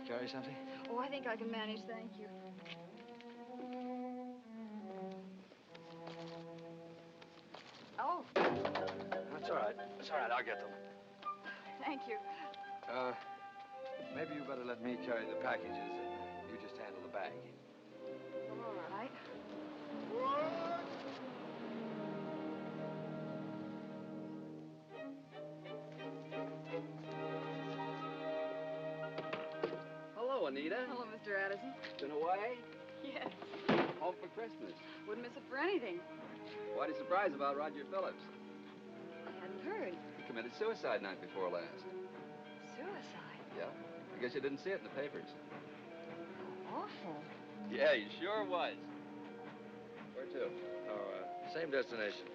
Carry something? Oh, I think I can manage, thank you. Oh. That's all right. That's all right. I'll get them. Thank you. Maybe you better let me carry the packages and you just handle the bag. All right. Hello, Anita. Hello, Mr. Addison. Been away? Yes. Home for Christmas. Wouldn't miss it for anything. Quite a surprise about Roger Phillips. I hadn't heard. He committed suicide night before last. Suicide? Yeah? I guess you didn't see it in the papers. Awful. Yeah, he sure was. Where to? Oh, same destination.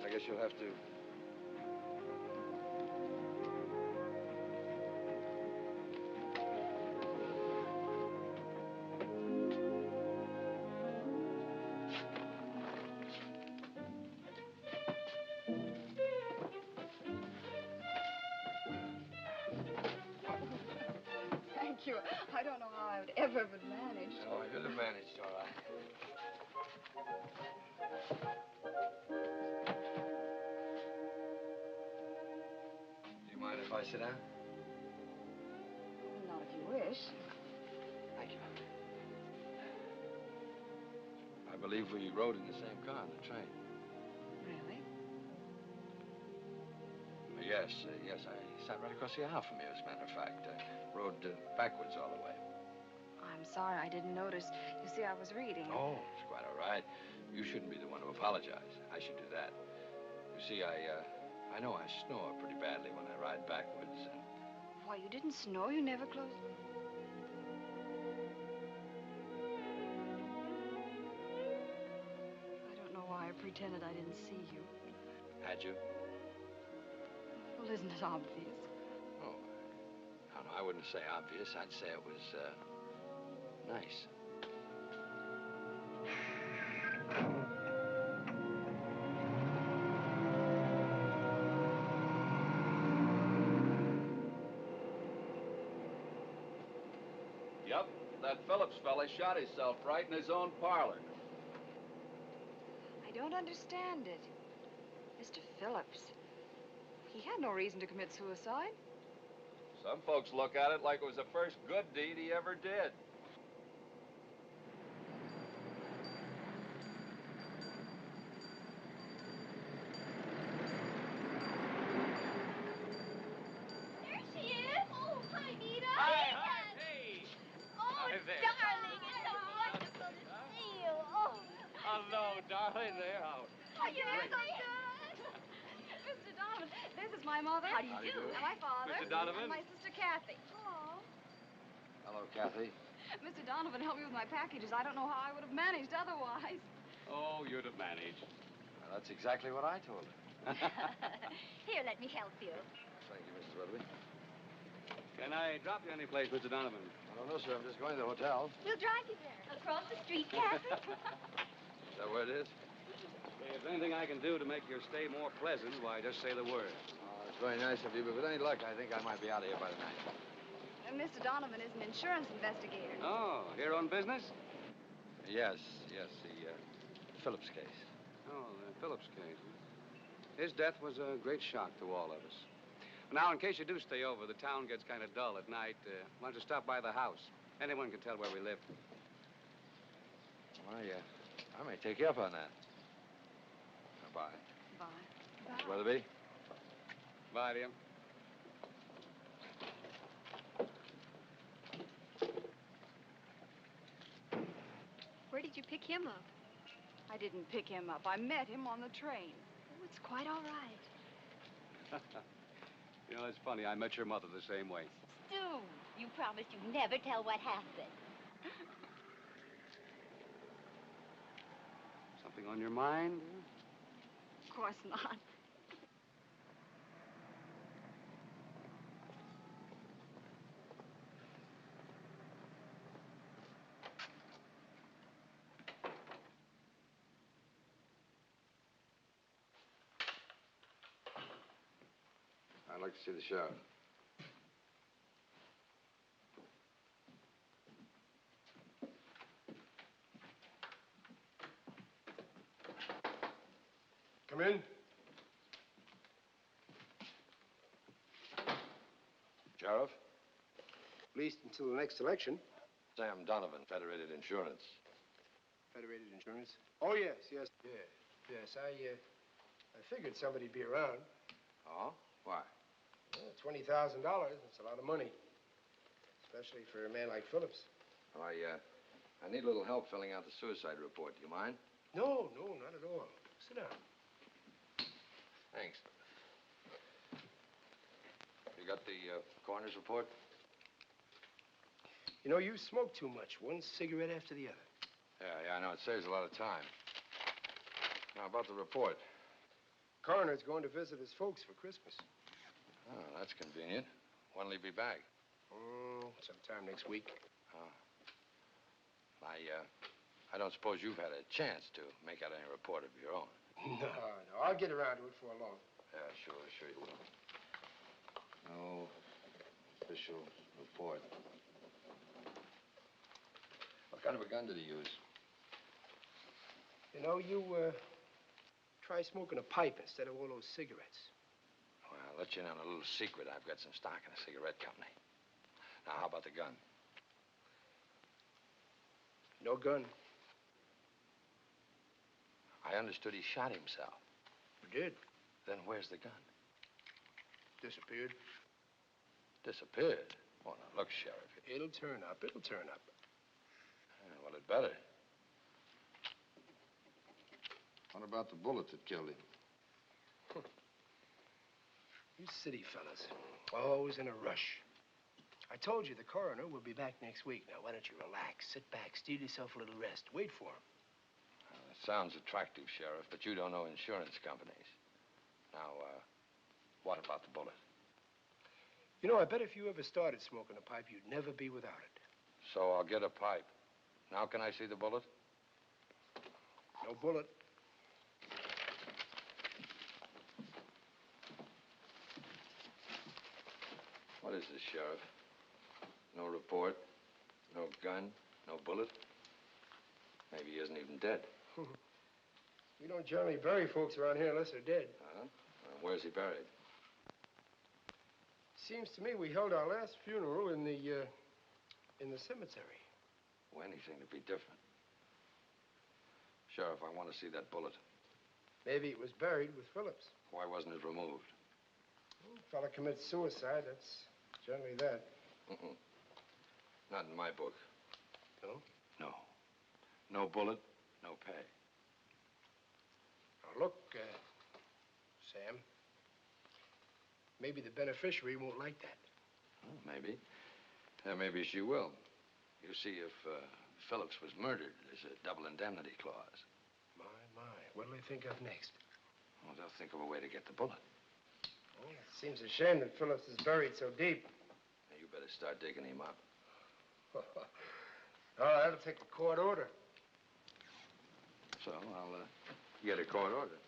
I guess you'll have to... Thank you. I don't know how I would ever have managed. Oh, you'd have managed, all right. Do you mind if I sit down? Not if you wish. Thank you. I believe we rode in the same car on the train. Really? Yes, yes. I sat right across the aisle from you, as a matter of fact. Rode backwards all the way. I'm sorry, I didn't notice. You see, I was reading. Oh, it's quite all right. You shouldn't be the one to apologize. I should do that. You see, I know I snore pretty badly when I ride backwards. And... Why, you didn't snore? You never closed... I don't know why I pretended I didn't see you. Had you? Well, isn't it obvious? Oh, no, I wouldn't say obvious. I'd say it was, nice. Yep, that Phillips fella shot himself right in his own parlor. I don't understand it. Mr. Phillips. He had no reason to commit suicide. Some folks look at it like it was the first good deed he ever did. There she is. Oh, hi, Nita. Hi. Hey. Oh, Hi there. darling, it's so wonderful to see you. Oh. Hello, darling. There. How? Oh, you're so good. Mr. Donovan, this is my mother. How do you do? And my father. Mr. Donovan. And my sister, Kathy. Hello. Hello, Kathy. Mr. Donovan helped me with my packages. I don't know how I would have managed otherwise. Oh, you'd have managed. Well, that's exactly what I told her. Here, let me help you. Thank you, Mrs. Weatherby. Can I drop you any place, Mr. Donovan? I don't know, sir. I'm just going to the hotel. We'll drive you there. Across the street, Kathy. Is that where it is? If there's anything I can do to make your stay more pleasant, why, just say the word. Oh, it's very nice of you, but with any luck, I think I might be out of here by the night. And Mr. Donovan is an insurance investigator. Oh, here on business? Yes, the Phillips case. Oh, the Phillips case. His death was a great shock to all of us. Now, in case you do stay over, the town gets kind of dull at night. Why don't you stop by the house? Anyone can tell where we live. Well, yeah, I may take you up on that. Bye. Bye. Mrs. Weatherby? Bye, dear. Where did you pick him up? I didn't pick him up. I met him on the train. Oh, it's quite all right. You know, it's funny. I met your mother the same way. Stu, you promised you'd never tell what happened. Something on your mind? Of course not. I'd like to see the sheriff. least until the next election. Sam Donovan, Federated Insurance. Federated Insurance? Oh, yes. Yes. I figured somebody'd be around. Oh? Why? Well, $20,000. That's a lot of money. Especially for a man like Phillips. Oh, I need a little help filling out the suicide report. Do you mind? No, not at all. Sit down. Thanks. You got the coroner's report? You know, you smoke too much. One cigarette after the other. Yeah, I know. It saves a lot of time. Now, about the report. Coroner's going to visit his folks for Christmas. Oh, that's convenient. When'll he be back? Sometime next week. Oh. I don't suppose you've had a chance to make out any report of your own. No. I'll get around to it for long. Yeah, sure you will. No official report. What kind of a gun did he use? You know, you, try smoking a pipe instead of all those cigarettes. Well, I'll let you in on a little secret. I've got some stock in a cigarette company. Now, how about the gun? No gun. I understood he shot himself. You did? Then where's the gun? Disappeared. Disappeared? Oh, now, look, Sheriff. It'll turn up. Yeah, well, it better. What about the bullet that killed him? You city fellas, always in a rush. I told you the coroner will be back next week. Now, why don't you relax, sit back, steal yourself a little rest, wait for him. Well, that sounds attractive, Sheriff, but you don't know insurance companies. Now, what about the bullet? You know, I bet if you ever started smoking a pipe, you'd never be without it. So I'll get a pipe. Now can I see the bullet? No bullet. What is this, Sheriff? No report, no gun, no bullet. Maybe he isn't even dead. We don't generally bury folks around here unless they're dead. Well, where's he buried? Seems to me we held our last funeral in the cemetery. Oh, anything to be different. Sheriff, I want to see that bullet. Maybe it was buried with Phillips. Why wasn't it removed? Well, fella commits suicide, that's generally that. Not in my book. No? No. No bullet, no pay. Now, look, Sam, maybe the beneficiary won't like that. Well, maybe. Maybe she will. You see, if Phillips was murdered, there's a double indemnity clause. My. What'll they think of next? Well, they'll think of a way to get the bullet. Well, it seems a shame that Phillips is buried so deep. Now, you better start digging him up. Oh, that'll take a court order. So I'll get a court order.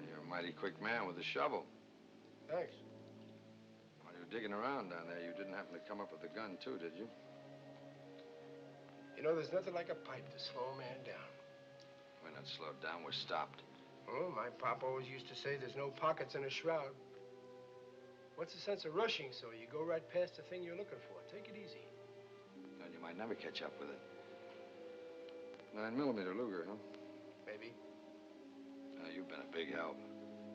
You're a mighty quick man with a shovel. Thanks. While you were digging around down there, you didn't happen to come up with a gun, too, did you? You know, there's nothing like a pipe to slow a man down. We're not slowed down, we're stopped. Oh, my pop always used to say there's no pockets in a shroud. What's the sense of rushing so you go right past the thing you're looking for? Take it easy. And you might never catch up with it. 9mm Luger, huh? Maybe. You've been a big help.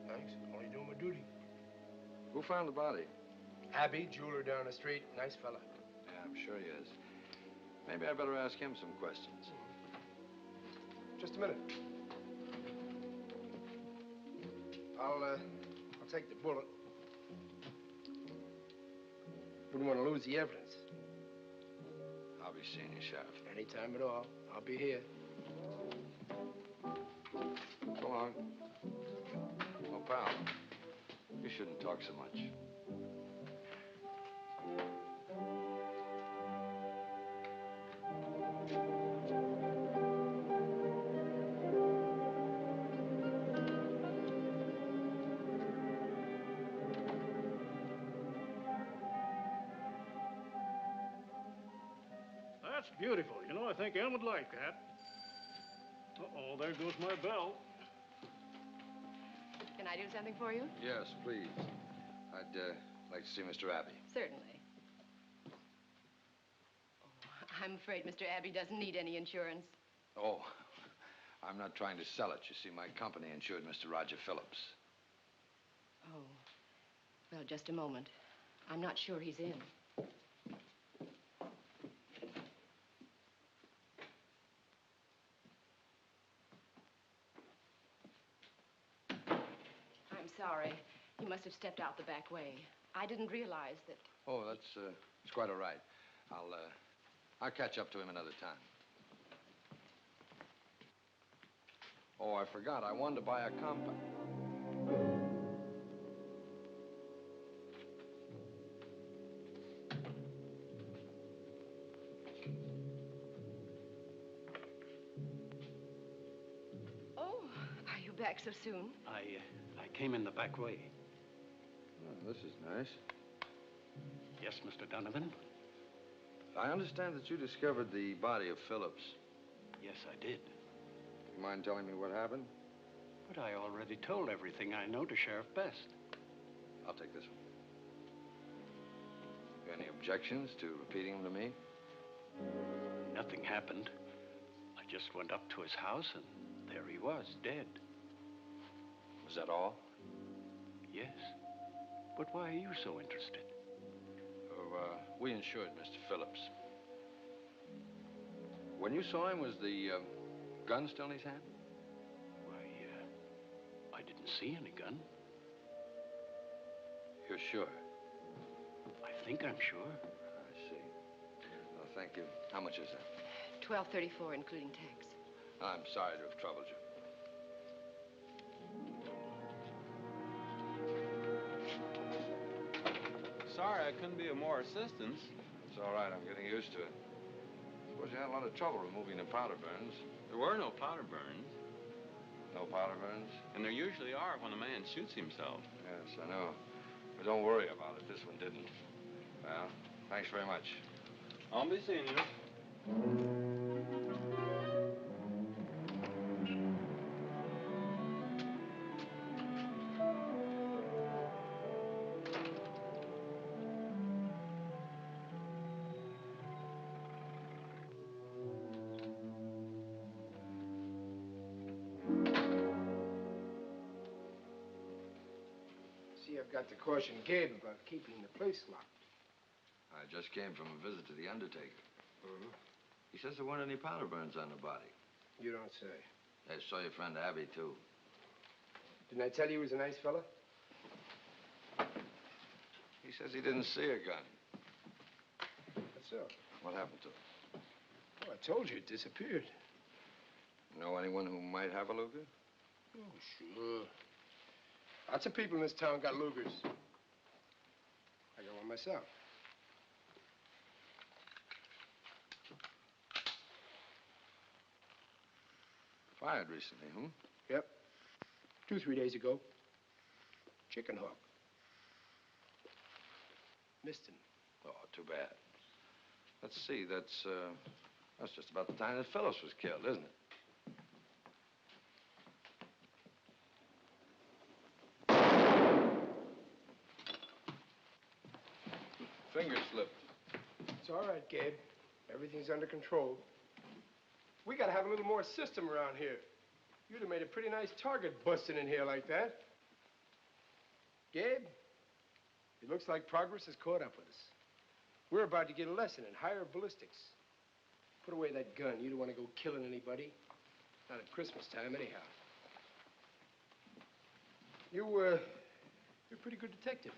Thanks. Only doing my duty. Who found the body? Abby, jeweler down the street. Nice fella. Yeah, I'm sure he is. Maybe I better ask him some questions. Just a minute. I'll take the bullet. Wouldn't want to lose the evidence. I'll be seeing you, Sheriff. Anytime at all. I'll be here. So long. Oh, pal, you shouldn't talk so much. beautiful. You know, I think Em would like that. Uh-oh, there goes my bell. Can I do something for you? Yes, please. I'd like to see Mr. Abbey. Certainly. Oh, I'm afraid Mr. Abbey doesn't need any insurance. Oh, I'm not trying to sell it. You see, my company insured Mr. Roger Phillips. Oh. Well, just a moment. I'm not sure he's in. I'm sorry. He must have stepped out the back way. I didn't realize that... Oh, it's quite all right. I'll catch up to him another time. Oh, I forgot. I wanted to buy a compact. Oh, are you back so soon? I came in the back way. Oh, this is nice. Yes, Mr. Donovan? I understand that you discovered the body of Phillips. Yes, I did. You mind telling me what happened? But I already told everything I know to Sheriff Best. I'll take this one. You any objections to repeating them to me? Nothing happened. I just went up to his house, and there he was, dead. Was that all? Yes. But why are you so interested? Oh, we insured Mr. Phillips. When you saw him, was the gun still in his hand? Why, I didn't see any gun. You're sure? I think I'm sure. I see. Well, thank you. How much is that? $12.34, including tax. I'm sorry to have troubled you. Sorry, I couldn't be of more assistance. It's all right. I'm getting used to it. Suppose you had a lot of trouble removing the powder burns. There were no powder burns. No powder burns? And there usually are when a man shoots himself. Yes, I know. But don't worry about it. This one didn't. Well, thanks very much. I'll be seeing you. See, I've got to caution Gabe about keeping the place locked. I just came from a visit to the undertaker. Mm-hmm. He says there weren't any powder burns on the body. You don't say. I saw your friend Abby, too. Didn't I tell you he was a nice fella? He says he didn't see a gun. That's so. What happened to it? Oh, I told you it disappeared. Know anyone who might have a Luger? Oh, sure. Lots of people in this town got Lugers. I got one myself. Fired recently, hmm? Yep. 2-3 days ago. Chicken hawk. Missed him. Oh, too bad. Let's see, that's just about the time that Phillips was killed, isn't it? Finger slipped. It's all right, Gabe. Everything's under control. We gotta have a little more system around here. You'd have made a pretty nice target busting in here like that. Gabe, it looks like progress has caught up with us. We're about to get a lesson in higher ballistics. Put away that gun. You don't want to go killing anybody. Not at Christmas time, anyhow. You're a pretty good detective.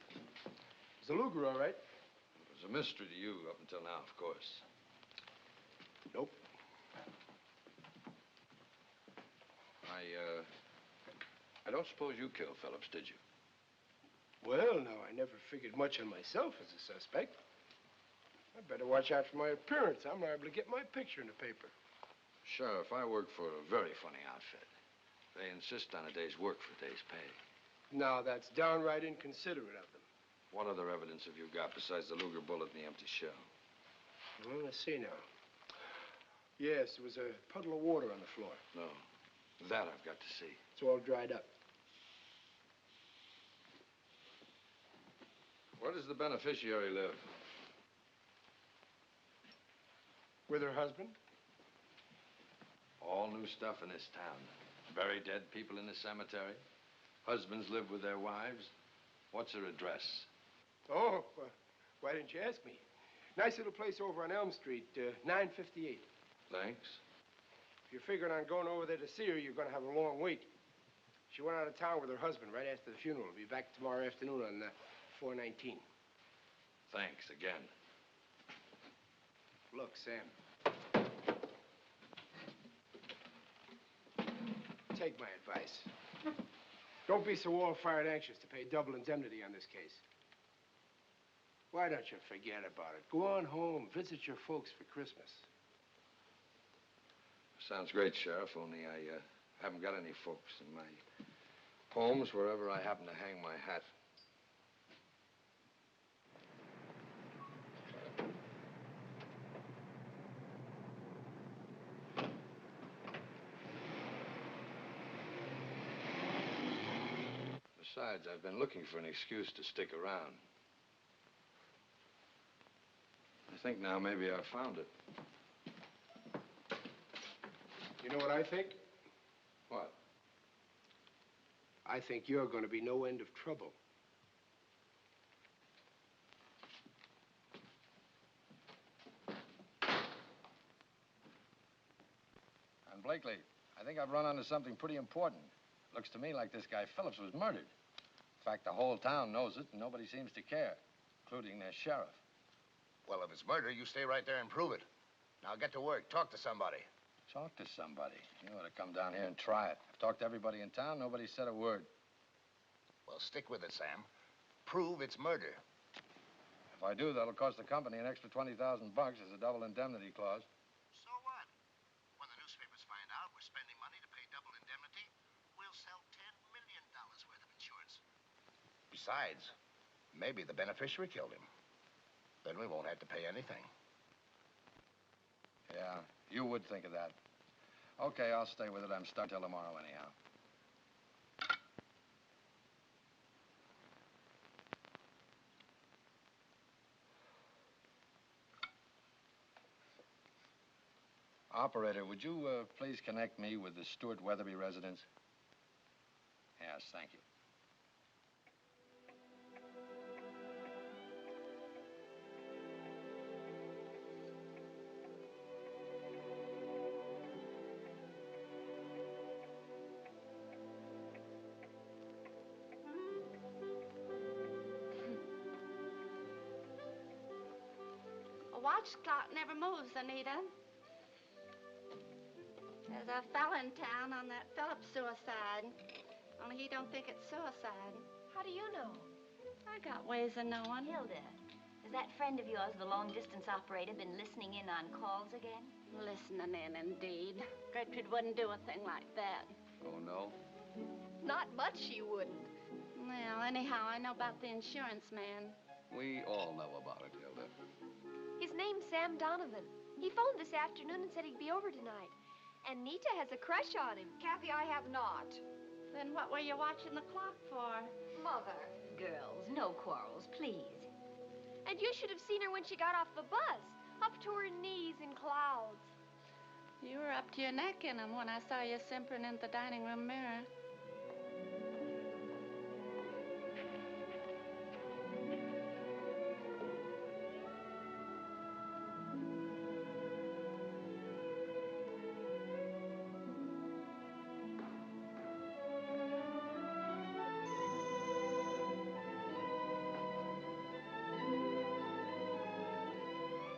Is the Luger all right? It was a mystery to you up until now, of course. Nope. I don't suppose you killed Phillips, did you? Well, now, I never figured much on myself as a suspect. I better watch out for my appearance. I'm liable to get my picture in the paper. Sheriff, I work for a very funny outfit. They insist on a day's work for a day's pay. Now, that's downright inconsiderate of them. What other evidence have you got besides the Luger bullet and the empty shell? Well, let's see now. Yes, there was a puddle of water on the floor. No. That I've got to see. It's all dried up. Where does the beneficiary live? With her husband? All new stuff in this town. Bury dead people in the cemetery. Husbands live with their wives. What's her address? Oh, why didn't you ask me? Nice little place over on Elm Street, 958. Thanks. If you're figuring on going over there to see her, you're going to have a long wait. She went out of town with her husband right after the funeral. Be back tomorrow afternoon on 419. Thanks again. Look, Sam. Take my advice. Don't be so all-fired anxious to pay double indemnity on this case. Why don't you forget about it? Go on home, visit your folks for Christmas. Sounds great, Sheriff, only I haven't got any folks in my home's wherever I happen to hang my hat. Besides, I've been looking for an excuse to stick around. I think now maybe I've found it. You know what I think? What? I think you're going to be no end of trouble. And Blakely, I think I've run onto something pretty important. Looks to me like this guy Phillips was murdered. In fact, the whole town knows it, and nobody seems to care, including their sheriff. Well, if it's murder, you stay right there and prove it. Now get to work. Talk to somebody. Talk to somebody. You ought to come down here and try it. I've talked to everybody in town. Nobody said a word. Well, stick with it, Sam. Prove it's murder. If I do, that'll cost the company an extra $20,000 as a double indemnity clause. So what? When the newspapers find out we're spending money to pay double indemnity, we'll sell $10 million worth of insurance. Besides, maybe the beneficiary killed him. Then we won't have to pay anything. Yeah, you would think of that. Okay, I'll stay with it. I'm stuck till tomorrow anyhow. Operator, would you please connect me with the Stuart Weatherby residence? Yes, thank you. A watch clock never moves, Anita. There's a fella in town on that Phillips suicide. Only he don't think it's suicide. How do you know? I got ways of knowing. Hilda, has that friend of yours, the long-distance operator, been listening in on calls again? Listening in, indeed. Gertrude wouldn't do a thing like that. Oh, no? Not much she wouldn't. Well, anyhow, I know about the insurance man. We all know about it, Hilda. His name's Sam Donovan. He phoned this afternoon and said he'd be over tonight. And Nita has a crush on him. Kathy, I have not. Then what were you watching the clock for? Mother. Girls, no quarrels, please. And you should have seen her when she got off the bus, up to her knees in clouds. You were up to your neck in them when I saw you simpering in the dining room mirror.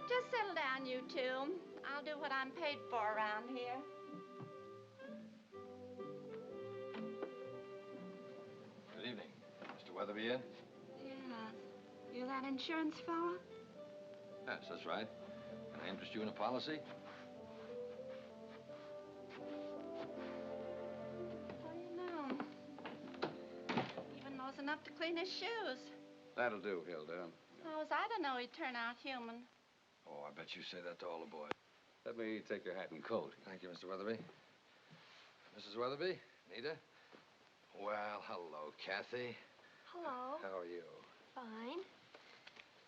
Just settle down, you two. I'll do what I'm paid for around here. Good evening. Mr. Weatherby in? Yeah. You that insurance fella? Yes, that's right. Can I interest you in a policy? Well, you know. Even knows enough to clean his shoes. That'll do, Hilda. How was I to know he'd turn out human? Oh, I bet you say that to all the boys. Let me take your hat and coat. Thank you, Mr. Weatherby. Mrs. Weatherby? Nita? Well, hello, Kathy. Hello. How are you? Fine.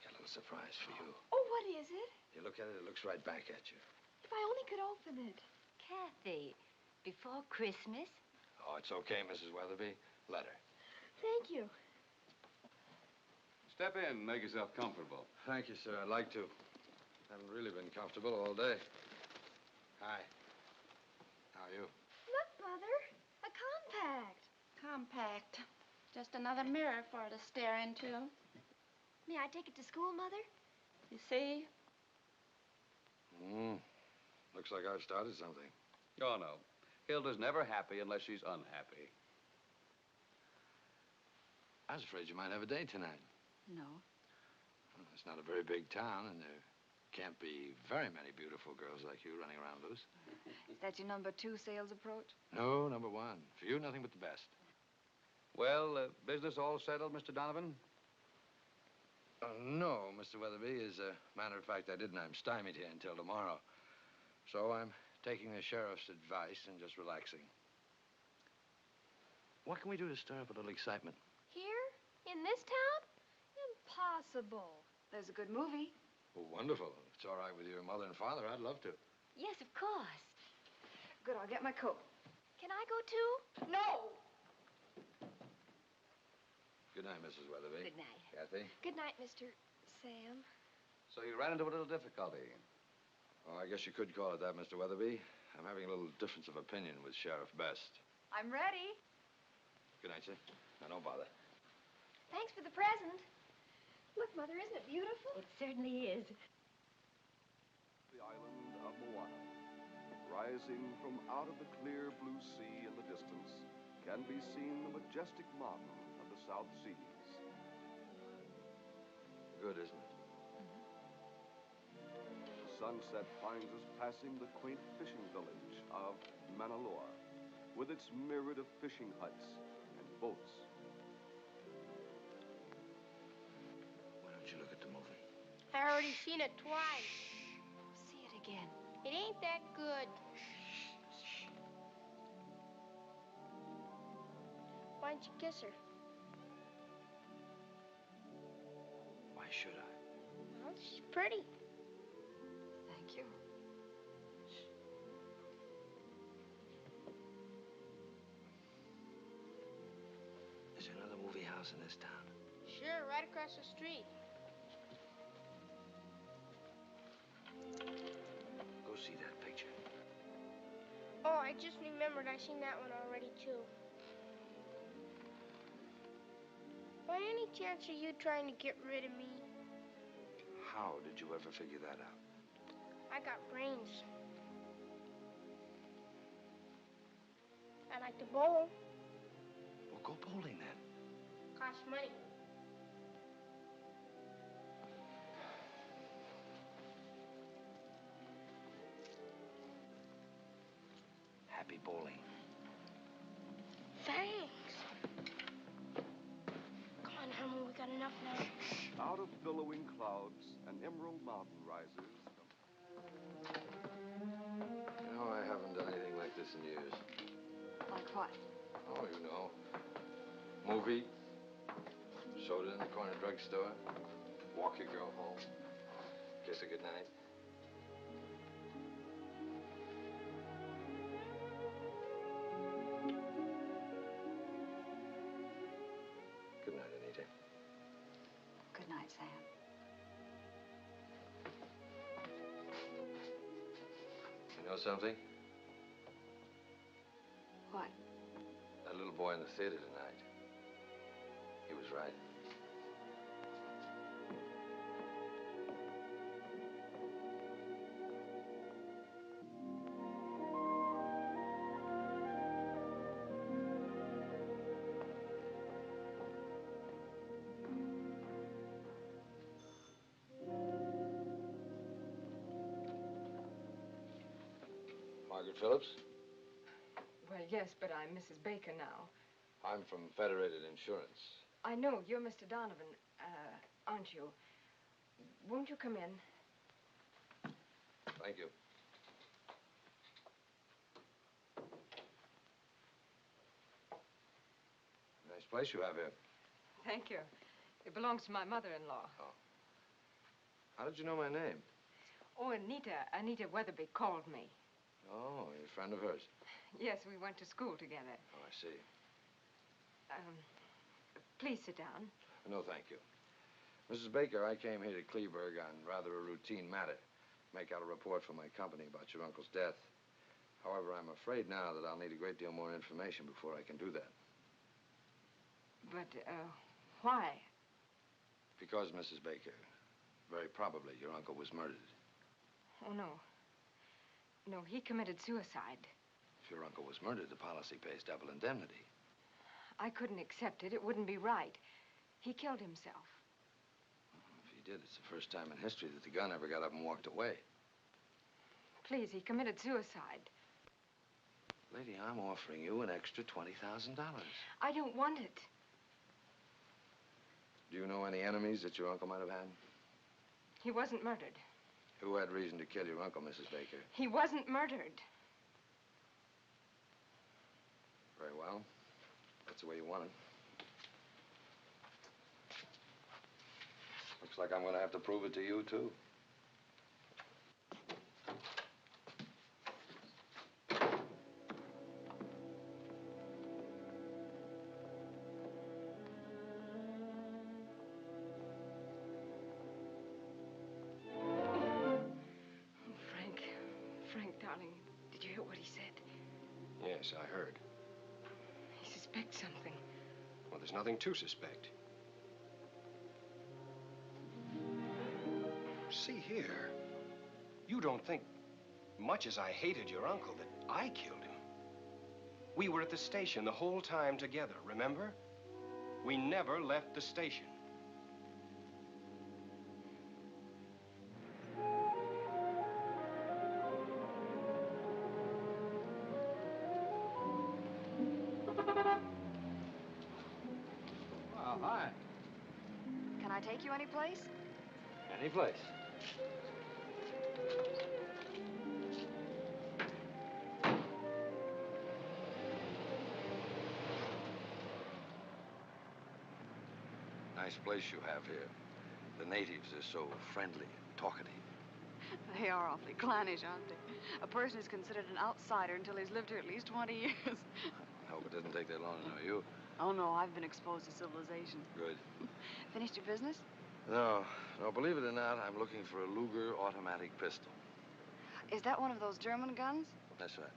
Got a little surprise for you. Oh, what is it? You look at it, it looks right back at you. If I only could open it. Kathy, before Christmas? Oh, it's okay, Mrs. Weatherby. Let her. Thank you. Step in, make yourself comfortable. Thank you, sir. I'd like to. Haven't really been comfortable all day. Hi. How are you? Look, Mother. A compact. Compact. Just another mirror for her to stare into. May I take it to school, Mother? You see? Looks like I've started something. Oh, no. Hilda's never happy unless she's unhappy. I was afraid you might have a date tonight. No. Well, it's not a very big town, and there can't be very many beautiful girls like you running around loose. Is that your number 2 sales approach? No, number 1. For you, nothing but the best. Well, business all settled, Mr. Donovan? No, Mr. Weatherby. As a matter of fact, I didn't. I'm stymied here until tomorrow. So I'm taking the sheriff's advice and just relaxing. What can we do to stir up a little excitement? Here? In this town? Impossible. There's a good movie. Oh, wonderful. If it's all right with your mother and father, I'd love to. Yes, of course. Good, I'll get my coat. Can I go too? No! Good night, Mrs. Weatherby. Good night. Kathy? Good night, Mr. Sam. So you ran into a little difficulty. Oh, I guess you could call it that, Mr. Weatherby. I'm having a little difference of opinion with Sheriff Best. I'm ready. Good night, sir. Now, don't bother. Thanks for the present. Look, Mother, isn't it beautiful? It certainly is. The island of Moana, rising from out of the clear blue sea in the distance, can be seen the majestic mountain of the South Seas. Good, isn't it? The sunset finds us passing the quaint fishing village of Manaloa, with its myriad of fishing huts and boats. Why don't you look at the movie? I already seen it twice. See it again. It ain't that good. Why don't you kiss her? Why should I? Well, she's pretty. Thank you. Is there another movie house in this town? Sure, right across the street. Go see that picture. Oh, I just remembered I seen that one already, too. By any chance are you trying to get rid of me? How did you ever figure that out? I got brains. I like to bowl. Well, go bowling then. Costs money. Happy bowling. Thanks. Come on, Herman, we got enough now. Out of billowing clouds, an emerald mountain rises. You know, I haven't done anything like this in years. Like what? Oh, you know. Movie. Soda in the corner drugstore. Walk your girl home. Kiss her goodnight. Good night, Anita. Good night, Sam. You know something? What? That little boy in the theater tonight. He was right. Margaret Phillips? Well, yes, but I'm Mrs. Baker now. I'm from Federated Insurance. I know, you're Mr. Donovan, aren't you? Won't you come in? Thank you. Nice place you have here. Thank you. It belongs to my mother-in-law. Oh. How did you know my name? Oh, Anita Weatherby called me. Oh, you're a friend of hers. Yes, we went to school together. Oh, I see. Please sit down. No, thank you. Mrs. Baker, I came here to Kleberg on rather a routine matter. Make out a report for my company about your uncle's death. However, I'm afraid now that I'll need a great deal more information before I can do that. But, why? Because, Mrs. Baker, very probably your uncle was murdered. Oh, no. No, he committed suicide. If your uncle was murdered, the policy pays double indemnity. I couldn't accept it. It wouldn't be right. He killed himself. If he did, it's the first time in history that the gun ever got up and walked away. Please, he committed suicide. Lady, I'm offering you an extra $20,000. I don't want it. Do you know any enemies that your uncle might have had? He wasn't murdered. Who had reason to kill your uncle, Mrs. Baker? He wasn't murdered. Very well. That's the way you want it. Looks like I'm going to have to prove it to you, too. Frank, darling, did you hear what he said? Yes, I heard. He suspects something. Well, there's nothing to suspect. See here. You don't think, much as I hated your uncle, that I killed him. We were at the station the whole time together, remember? We never left the station. Well, hi. Can I take you any place? Any place. Nice place you have here. The natives are so friendly and talkative. They are awfully clannish, aren't they? A person is considered an outsider until he's lived here at least 20 years. I hope it doesn't take that long to know you. Oh, no, I've been exposed to civilization. Good. Finished your business? No, believe it or not, I'm looking for a Luger automatic pistol. Is that one of those German guns? That's right.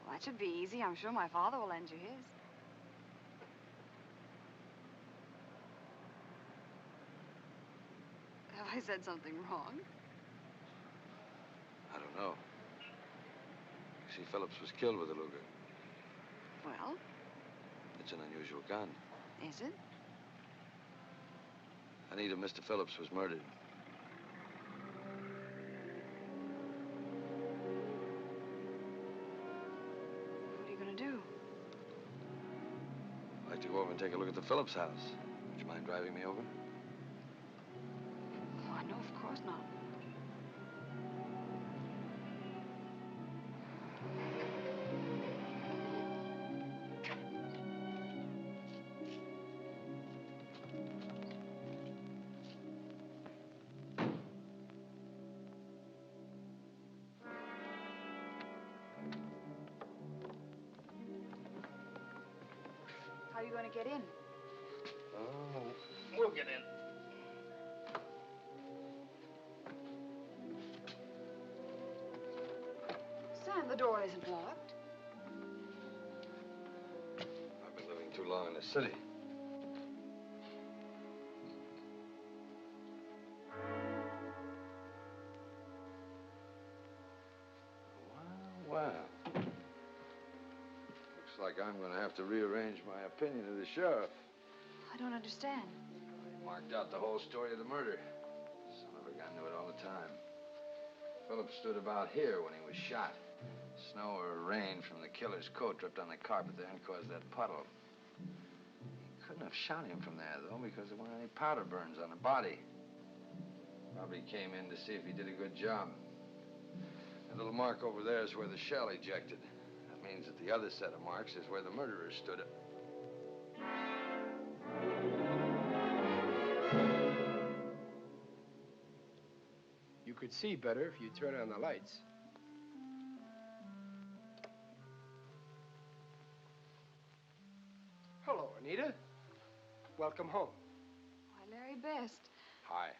Well, that should be easy. I'm sure my father will lend you his. Have I said something wrong? I don't know. You see, Phillips was killed with a Luger. Well? It's an unusual gun. Is it? Anita, Mr. Phillips was murdered. What are you gonna do? I'd like to go over and take a look at the Phillips house. Would you mind driving me over? Oh, no, of course not. How are you going to get in? Oh, we'll get in. Sam, the door isn't locked. I've been living too long in the city. Wow. Looks like I'm going to have to rearrange my opinion of the sheriff. I don't understand. He marked out the whole story of the murder. Son of a gun knew it all the time. Phillips stood about here when he was shot. Snow or rain from the killer's coat dripped on the carpet there and caused that puddle. He couldn't have shot him from there, though, because there weren't any powder burns on the body. Probably came in to see if he did a good job. That little mark over there is where the shell ejected. That means that the other set of marks is where the murderer stood. could see better if you turn on the lights. Hello, Anita. Welcome home. Why, Larry Best. Hi.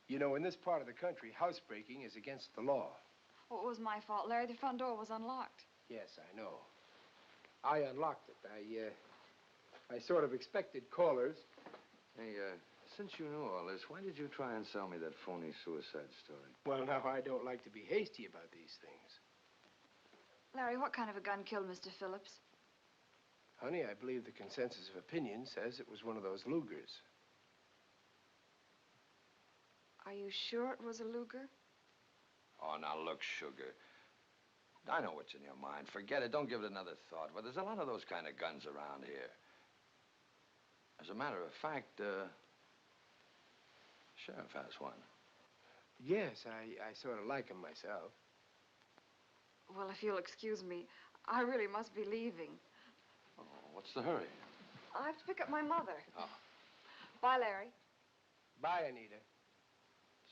You know, in this part of the country, housebreaking is against the law. Well, it was my fault, Larry. The front door was unlocked. Yes, I know. I unlocked it. I sort of expected callers. Hey, since you knew all this, why did you try and sell me that phony suicide story? Well, now, I don't like to be hasty about these things. Larry, what kind of a gun killed Mr. Phillips? Honey, I believe the consensus of opinion says it was one of those Lugers. Are you sure it was a Luger? Oh, now look, Sugar. I know what's in your mind. Forget it. Don't give it another thought. But there's a lot of those kind of guns around here. As a matter of fact, Sheriff has one. Yes, I sort of like him myself. Well, if you'll excuse me, I really must be leaving. Oh, what's the hurry? I have to pick up my mother. Oh. Bye, Larry. Bye, Anita.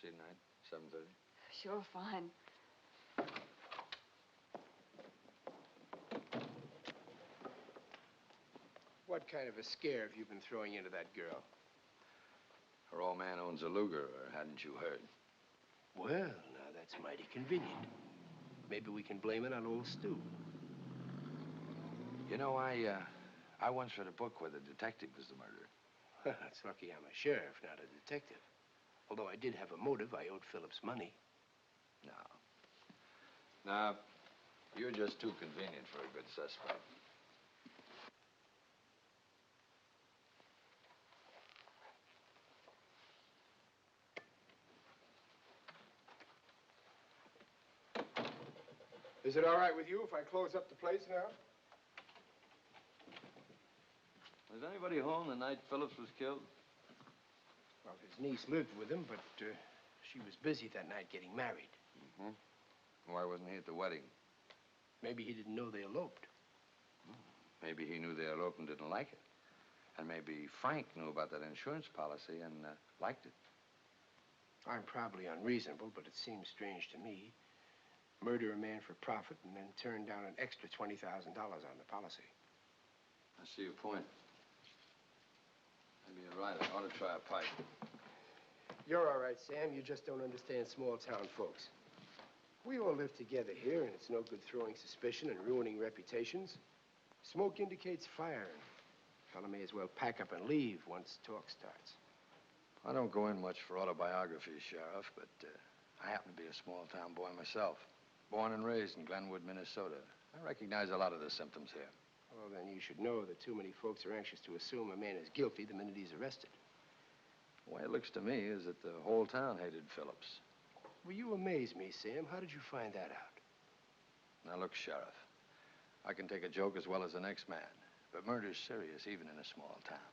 See you tonight, 7:30. Sure, fine. What kind of a scare have you been throwing into that girl? Her old man owns a Luger, or hadn't you heard? Well, now that's mighty convenient. Maybe we can blame it on old Stu. You know, I once read a book where the detective was the murderer. It's lucky I'm a sheriff, not a detective. Although I did have a motive. I owed Phillips money. No, you're just too convenient for a good suspect. Is it all right with you if I close up the place now? Was anybody home the night Phillips was killed? Well, his niece lived with him, but she was busy that night getting married. Mm-hmm. Why wasn't he at the wedding? Maybe he didn't know they eloped. Maybe he knew they eloped and didn't like it. And maybe Frank knew about that insurance policy and liked it. I'm probably unreasonable, but it seems strange to me. Murder a man for profit and then turn down an extra $20,000 on the policy. I see your point. Maybe you're right. I ought to try a pipe. You're all right, Sam. You just don't understand small-town folks. We all live together here, and it's no good throwing suspicion and ruining reputations. Smoke indicates fire, and a fellow may as well pack up and leave once talk starts. I don't go in much for autobiographies, Sheriff, but I happen to be a small-town boy myself. Born and raised in Glenwood, Minnesota. I recognize a lot of the symptoms here. Well, then you should know that too many folks are anxious to assume a man is guilty the minute he's arrested. The way it looks to me is that the whole town hated Phillips. Well, you amaze me, Sam. How did you find that out? Now, look, Sheriff. I can take a joke as well as the next man, but murder's serious even in a small town.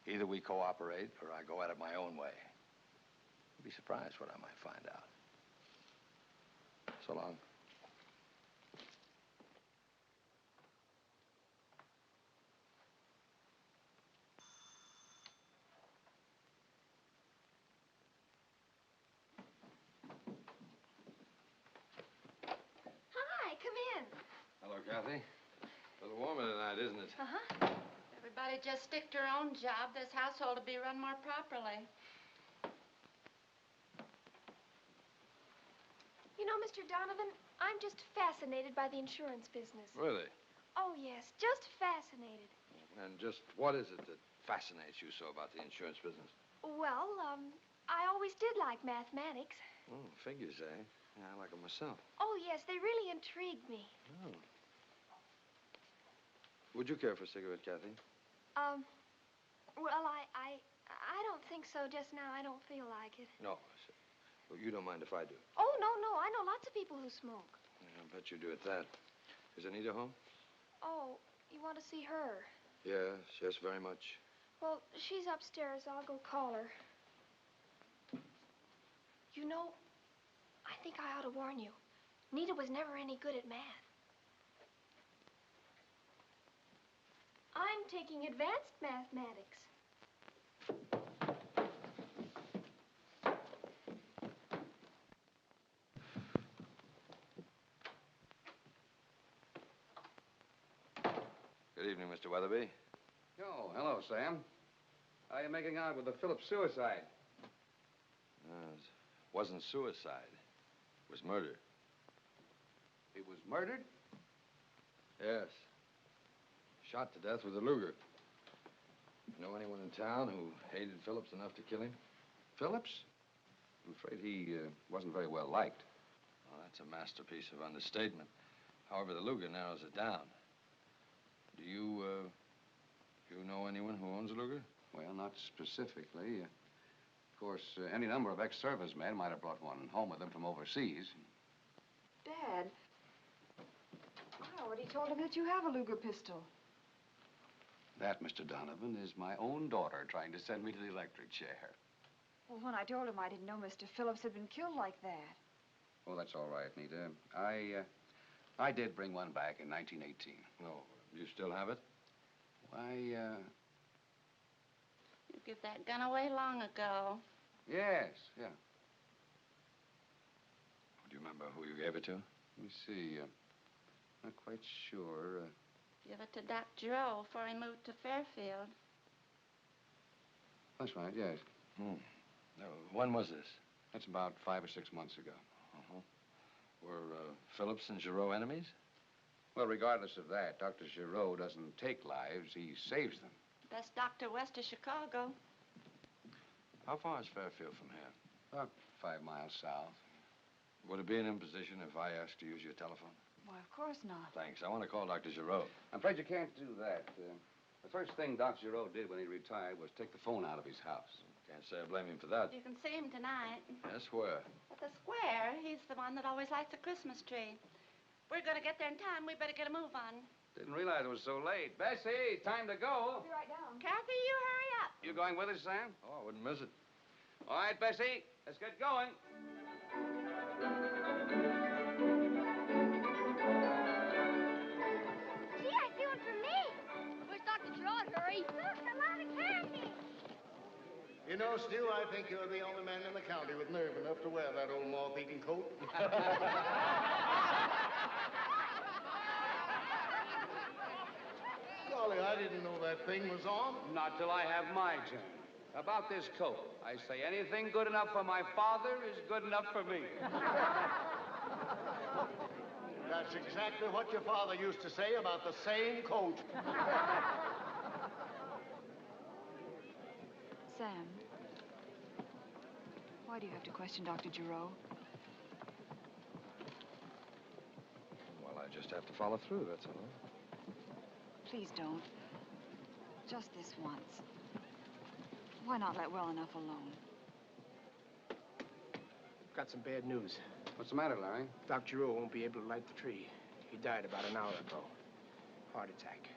Either we cooperate or I go at it my own way. You'd be surprised what I might find out. So long. Hi, come in. Hello, Kathy. A little warmer tonight, isn't it? Uh-huh. Everybody just stick to their own job. This household will be run more properly. You know, Mr. Donovan, I'm just fascinated by the insurance business. Really? Oh, yes, just fascinated. And just what is it that fascinates you so about the insurance business? Well, I always did like mathematics. Oh, figures, eh? Yeah, I like them myself. Oh, yes, they really intrigued me. Oh. Would you care for a cigarette, Kathy? Well, I don't think so just now. I don't feel like it. No. Well, you don't mind if I do? Oh, no. I know lots of people who smoke. Yeah, I bet you do at that. Is Anita home? Oh, you want to see her? Yes, very much. Well, she's upstairs. I'll go call her. You know, I think I ought to warn you. Nita was never any good at math. I'm taking advanced mathematics. Good evening, Mr. Weatherby. Oh, hello, Sam. How are you making out with the Phillips suicide? It wasn't suicide. It was murder. He was murdered? Yes. Shot to death with a Luger. Know anyone in town who hated Phillips enough to kill him? Phillips? I'm afraid he wasn't very well liked. Well, that's a masterpiece of understatement. However, the Luger narrows it down. Do you know anyone who owns a Luger? Well, not specifically. Of course, any number of ex-servicemen might have brought one home with them from overseas. Dad, I already told him that you have a Luger pistol. That, Mr. Donovan, is my own daughter trying to send me to the electric chair. Well, when I told him I didn't know Mr. Phillips had been killed like that. Oh, that's all right, Nita. I did bring one back in 1918. No, you still have it? Why, You gave that gun away long ago. yes, yeah. Do you remember who you gave it to? Let me see. Not quite sure. Give it to Doc Giroux before he moved to Fairfield. That's right, yes. No, when was this? That's about 5 or 6 months ago. Uh-huh. Were Phillips and Giroux enemies? Well, regardless of that, Dr. Giroux doesn't take lives, he saves them. Best doctor west of Chicago. How far is Fairfield from here? About 5 miles south. Would it be an imposition if I asked to use your telephone? Why, of course not. Thanks. I want to call Dr. Giroux. I'm afraid you can't do that. The first thing Doc Giroux did when he retired was take the phone out of his house. Can't say I blame him for that. You can see him tonight. Yes, where? At the square. He's the one that always lights the Christmas tree. We're going to get there in time. We better get a move on. Didn't realize it was so late. Bessie, time to go. I'll be right down. Kathy, you hurry up. You going with us, Sam? Oh, I wouldn't miss it. All right, Bessie, let's get going. Gee, I see one for me. Where's Dr. Gerard? Hurry. Look, a lot of candy. You know, Stu, I think you're the only man in the county with nerve enough to wear that old moth-eaten coat. Golly, I didn't know that thing was on. Not till I have my turn. About this coat, I say anything good enough for my father is good enough for me. That's exactly what your father used to say about the same coat. Sam, why do you have to question Dr. Giroux? Well, I just have to follow through, that's all. Please don't. Just this once. Why not let well enough alone? Got some bad news. What's the matter, Larry? Doc Giroux won't be able to light the tree. He died about an hour ago. Heart attack.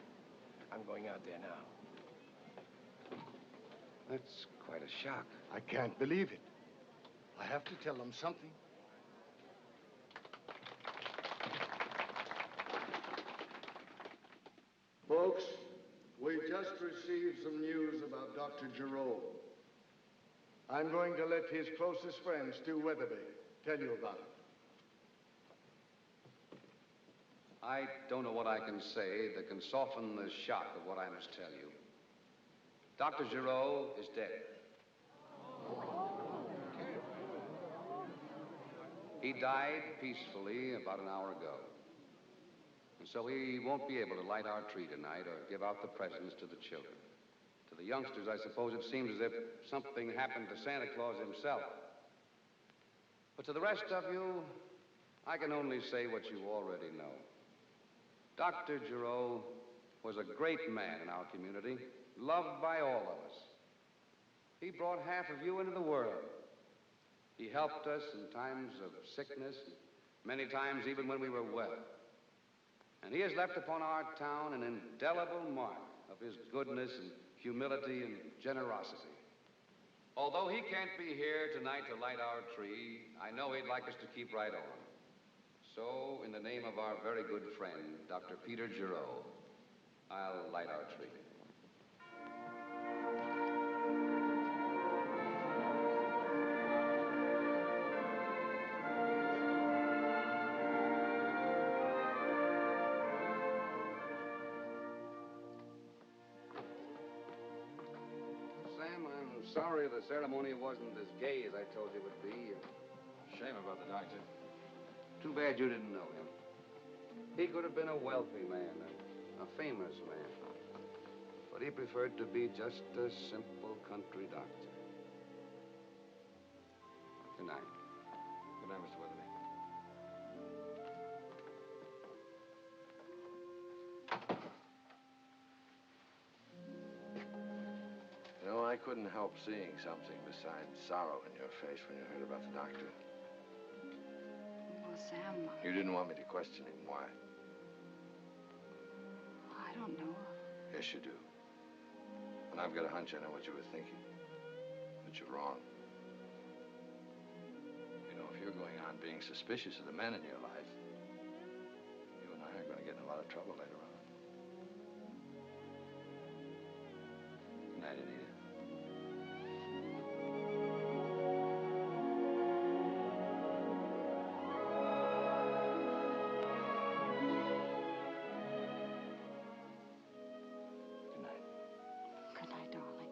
I'm going out there now. That's quite a shock. I can't believe it. I have to tell them something. Folks, we just received some news about Dr. Giroux. I'm going to let his closest friend, Stu Weatherby, tell you about it. I don't know what I can say that can soften the shock of what I must tell you. Dr. Giroux is dead. He died peacefully about an hour ago. And so he won't be able to light our tree tonight or give out the presents to the children. To the youngsters, I suppose it seems as if something happened to Santa Claus himself. But to the rest of you, I can only say what you already know. Dr. Giroux was a great man in our community, loved by all of us. He brought half of you into the world. He helped us in times of sickness, many times even when we were well. And he has left upon our town an indelible mark of his goodness and humility and generosity. Although he can't be here tonight to light our tree, I know he'd like us to keep right on. So, in the name of our very good friend, Dr. Peter Giroux, I'll light our tree. sorry the ceremony wasn't as gay as I told you it would be. Shame about the doctor. Too bad you didn't know him. He could have been a wealthy man, a famous man. But he preferred to be just a simple country doctor. Good night. Good night, Mr. Weatherby. You know, I couldn't help seeing something besides sorrow in your face when you heard about the doctor. Well, Sam, You didn't want me to question him. Why? I don't know. Yes, you do. And I've got a hunch I know what you were thinking. But you're wrong. You know, if you're going on being suspicious of the men in your life, you and I are going to get in a lot of trouble later on. Good night, Anita. Good night, darling.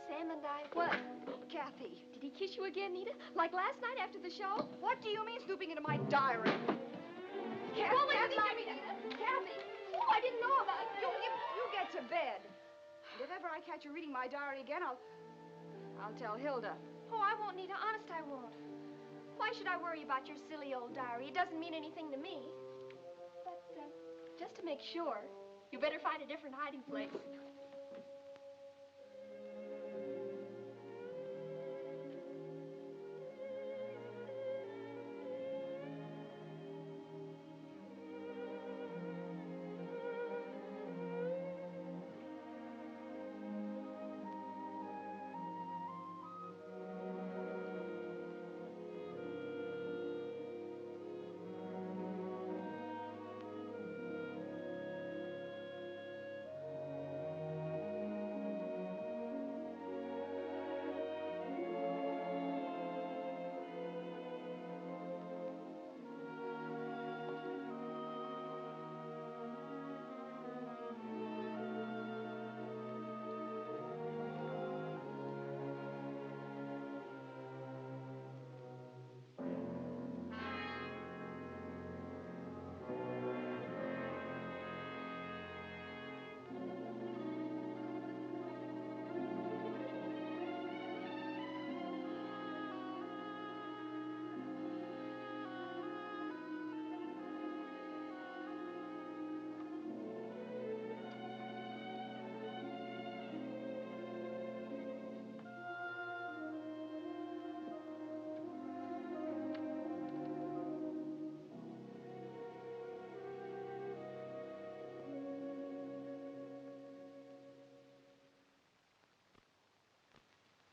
Sam and I... What? Kathy. Did he kiss you again, Nita? Like last night after the show? What do you mean snooping into my diary? Kathy, Oh, wait, Kathy, let me, Nita. Kathy. Oh, I didn't know about it. You get to bed. And if ever I catch you reading my diary again, I'll tell Hilda. Oh, I won't, Nita. Honest, I won't. Why should I worry about your silly old diary? It doesn't mean anything to me. But, just to make sure, you better find a different hiding place.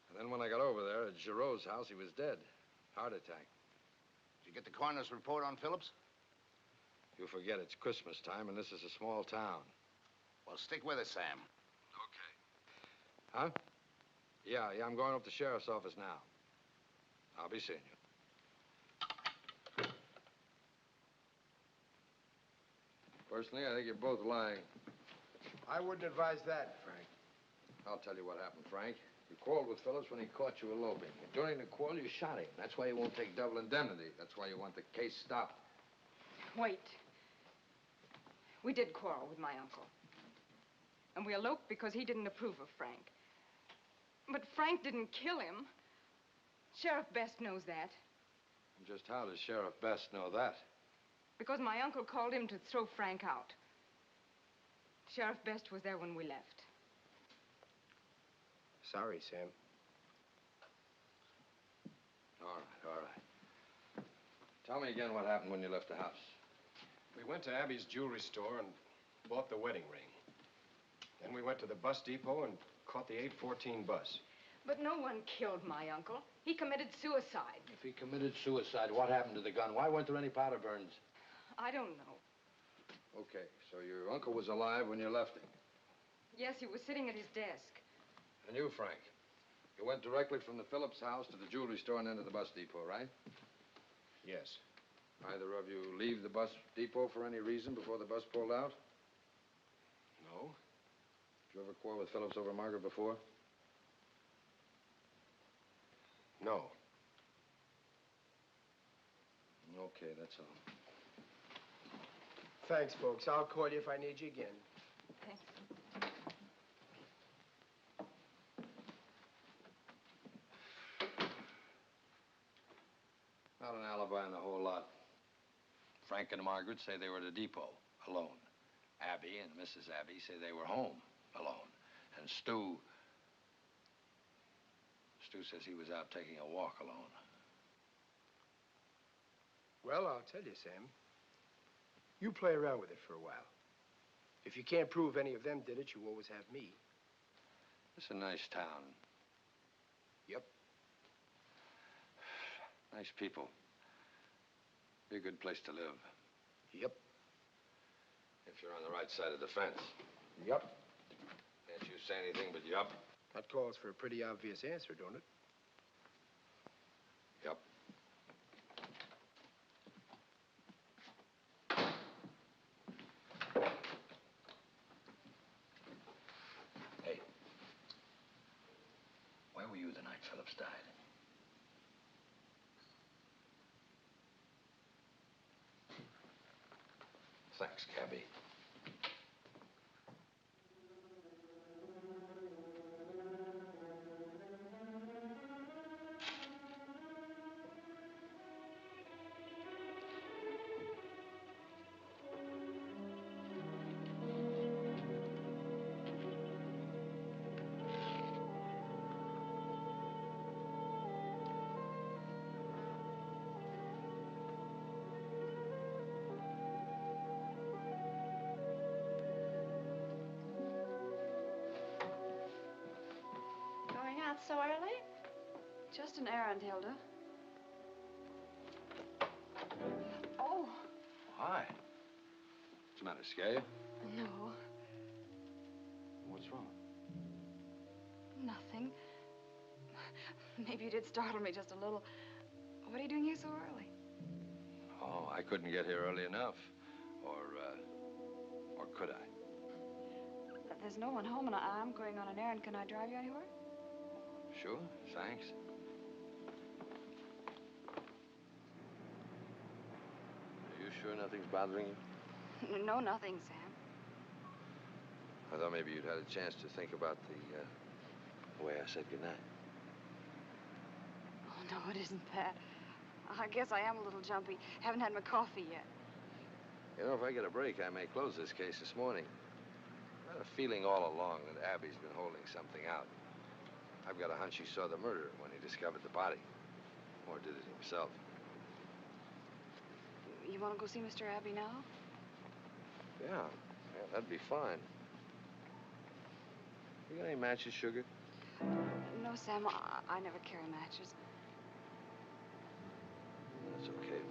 And then when I got over there at Giroux' house, he was dead. Heart attack. Did you get the coroner's report on Phillips? You forget it's Christmas time, and this is a small town. Well, stick with it, Sam. Okay. Huh? Yeah, I'm going up to the sheriff's office now. I'll be seeing you. Personally, I think you're both lying. I wouldn't advise that, Frank. I'll tell you what happened, Frank. You quarreled with Phillips when he caught you eloping. And during the quarrel, you shot him. That's why you won't take double indemnity. That's why you want the case stopped. Wait. We did quarrel with my uncle. And we eloped because he didn't approve of Frank. But Frank didn't kill him. Sheriff Best knows that. And just how does Sheriff Best know that? Because my uncle called him to throw Frank out. Sheriff Best was there when we left. Sorry, Sam. All right. Tell me again what happened when you left the house. We went to Abby's jewelry store and bought the wedding ring. Then we went to the bus depot and caught the 8:14 bus. But no one killed my uncle. He committed suicide. If he committed suicide, what happened to the gun? Why weren't there any powder burns? I don't know. Okay, so your uncle was alive when you left him. Yes, he was sitting at his desk. And you, Frank? You went directly from the Phillips house to the jewelry store and then to the bus depot, right? Yes. Either of you leave the bus depot for any reason before the bus pulled out? No. Did you ever quarrel with Phillips over Margaret before? No. Okay, that's all. Thanks, folks. I'll call you if I need you again. Thanks. Not an alibi in the whole lot. Frank and Margaret say they were at a depot, alone. Abby and Mrs. Abby say they were home, alone. And Stu says he was out taking a walk alone. Well, I'll tell you, Sam. You play around with it for a while. If you can't prove any of them did it, you always have me. It's a nice town. Yep. Nice people. Be a good place to live. Yep. If you're on the right side of the fence. Yep. Can't you say anything but yup? That calls for a pretty obvious answer, don't it? Yup. Hey. Where were you the night Phillips died? Thanks, Cabby. Going out so early? Just an errand, Hilda. Oh. Hi. What's the matter, scare you? No, What's wrong? nothing. Maybe you did startle me just a little. What are you doing here so early? Oh, I couldn't get here early enough. Or could I? There's no one home, and I'm going on an errand. Can I drive you anywhere? Sure, thanks. Are you sure nothing's bothering you? No, nothing, Sam. I thought maybe you'd had a chance to think about the way I said goodnight. Oh, no, it isn't that. I guess I am a little jumpy. Haven't had my coffee yet. You know, if I get a break, I may close this case this morning. I've had a feeling all along that Abby's been holding something out. I've got a hunch he saw the murderer when he discovered the body. Or did it himself. You want to go see Mr. Abbey now? Yeah, that'd be fine. You got any matches, sugar? No, Sam, I never carry matches. That's okay.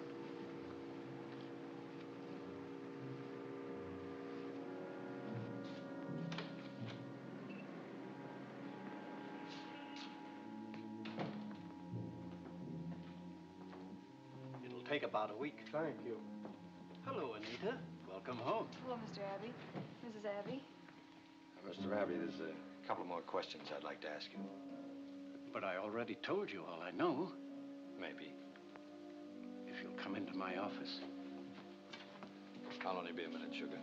It'll take about a week. Thank you. Hello, Anita. Welcome home. Hello, Mr. Abbey. Mrs. Abbey. Mr. Abbey, there's a couple more questions I'd like to ask you. But I already told you all I know. Maybe. If you'll come into my office. I'll only be a minute, sugar.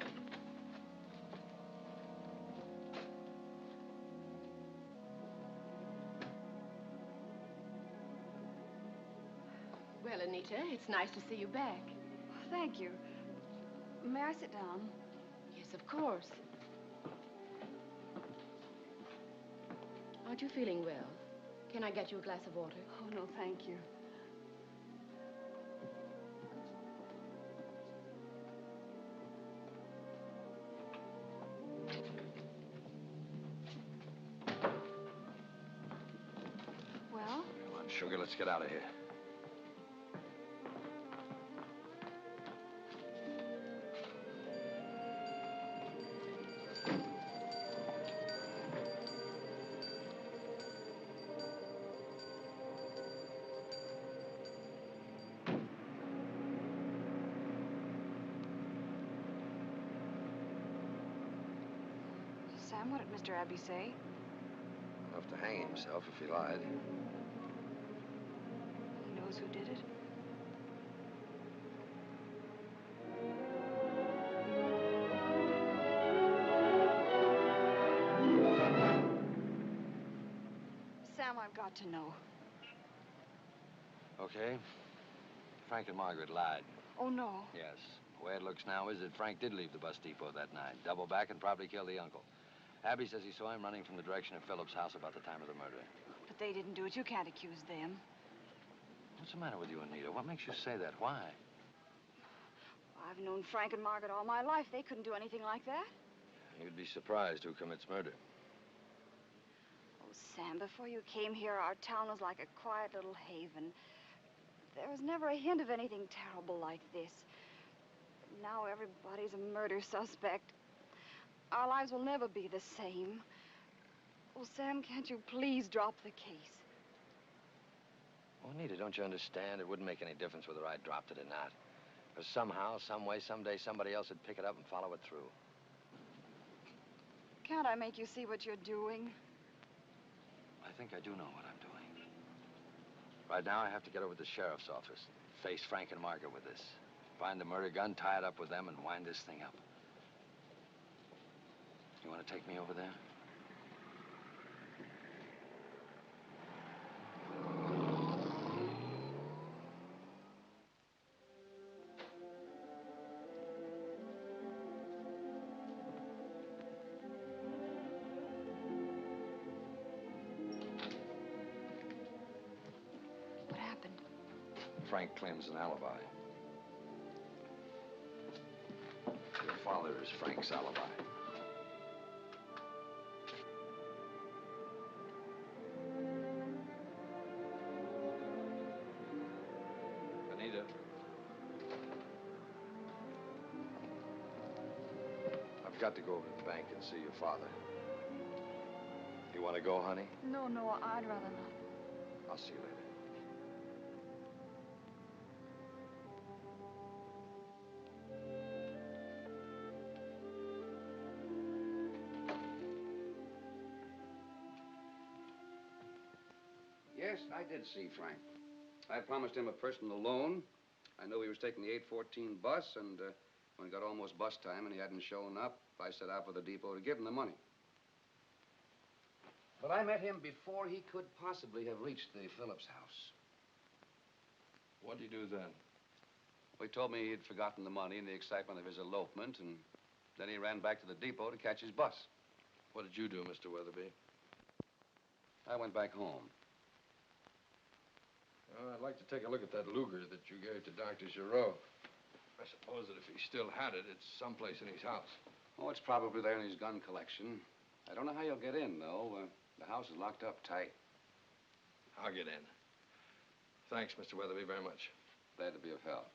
Well, Anita, it's nice to see you back. Thank you. May I sit down? Yes, of course. Aren't you feeling well? Can I get you a glass of water? Oh, no, thank you. Well? Come on, sugar, let's get out of here. Sam, what did Mr. Abbey say? Enough to hang himself if he lied. He knows who did it? Sam, I've got to know. Okay. Frank and Margaret lied. Oh, no. Yes. The way it looks now is that Frank did leave the bus depot that night, double back, and probably kill the uncle. Abby says he saw him running from the direction of Phillips' house about the time of the murder. But they didn't do it. You can't accuse them. What's the matter with you, Anita? What makes you say that? Why? I've known Frank and Margaret all my life. They couldn't do anything like that. You'd be surprised who commits murder. Oh, Sam, before you came here, our town was like a quiet little haven. There was never a hint of anything terrible like this. Now everybody's a murder suspect. Our lives will never be the same. Oh, Sam, can't you please drop the case? Oh, Anita, don't you understand? It wouldn't make any difference whether I dropped it or not. Because somehow, some way, someday, somebody else would pick it up and follow it through. Can't I make you see what you're doing? I think I do know what I'm doing. Right now, I have to get over to the sheriff's office, face Frank and Margaret with this. Find the murder gun, tie it up with them, and wind this thing up. You want to take me over there? What happened? Frank claims an alibi. Your father is Frank's alibi. Anita. I've got to go over to the bank and see your father. You want to go, honey? No, I'd rather not. I'll see you later. Yes, I did see Frank. I promised him a personal loan. I knew he was taking the 8:14 bus, and when it got almost bus time and he hadn't shown up, I set out for the depot to give him the money. But I met him before he could possibly have reached the Phillips house. What'd you do then? Well, he told me he'd forgotten the money in the excitement of his elopement, and then he ran back to the depot to catch his bus. What did you do, Mr. Weatherby? I went back home. Well, I'd like to take a look at that Luger that you gave to Dr. Giroux. I suppose that if he still had it, it's someplace in his house. Oh, it's probably there in his gun collection. I don't know how you'll get in, though. The house is locked up tight. I'll get in. Thanks, Mr. Weatherby, very much. Glad to be of help.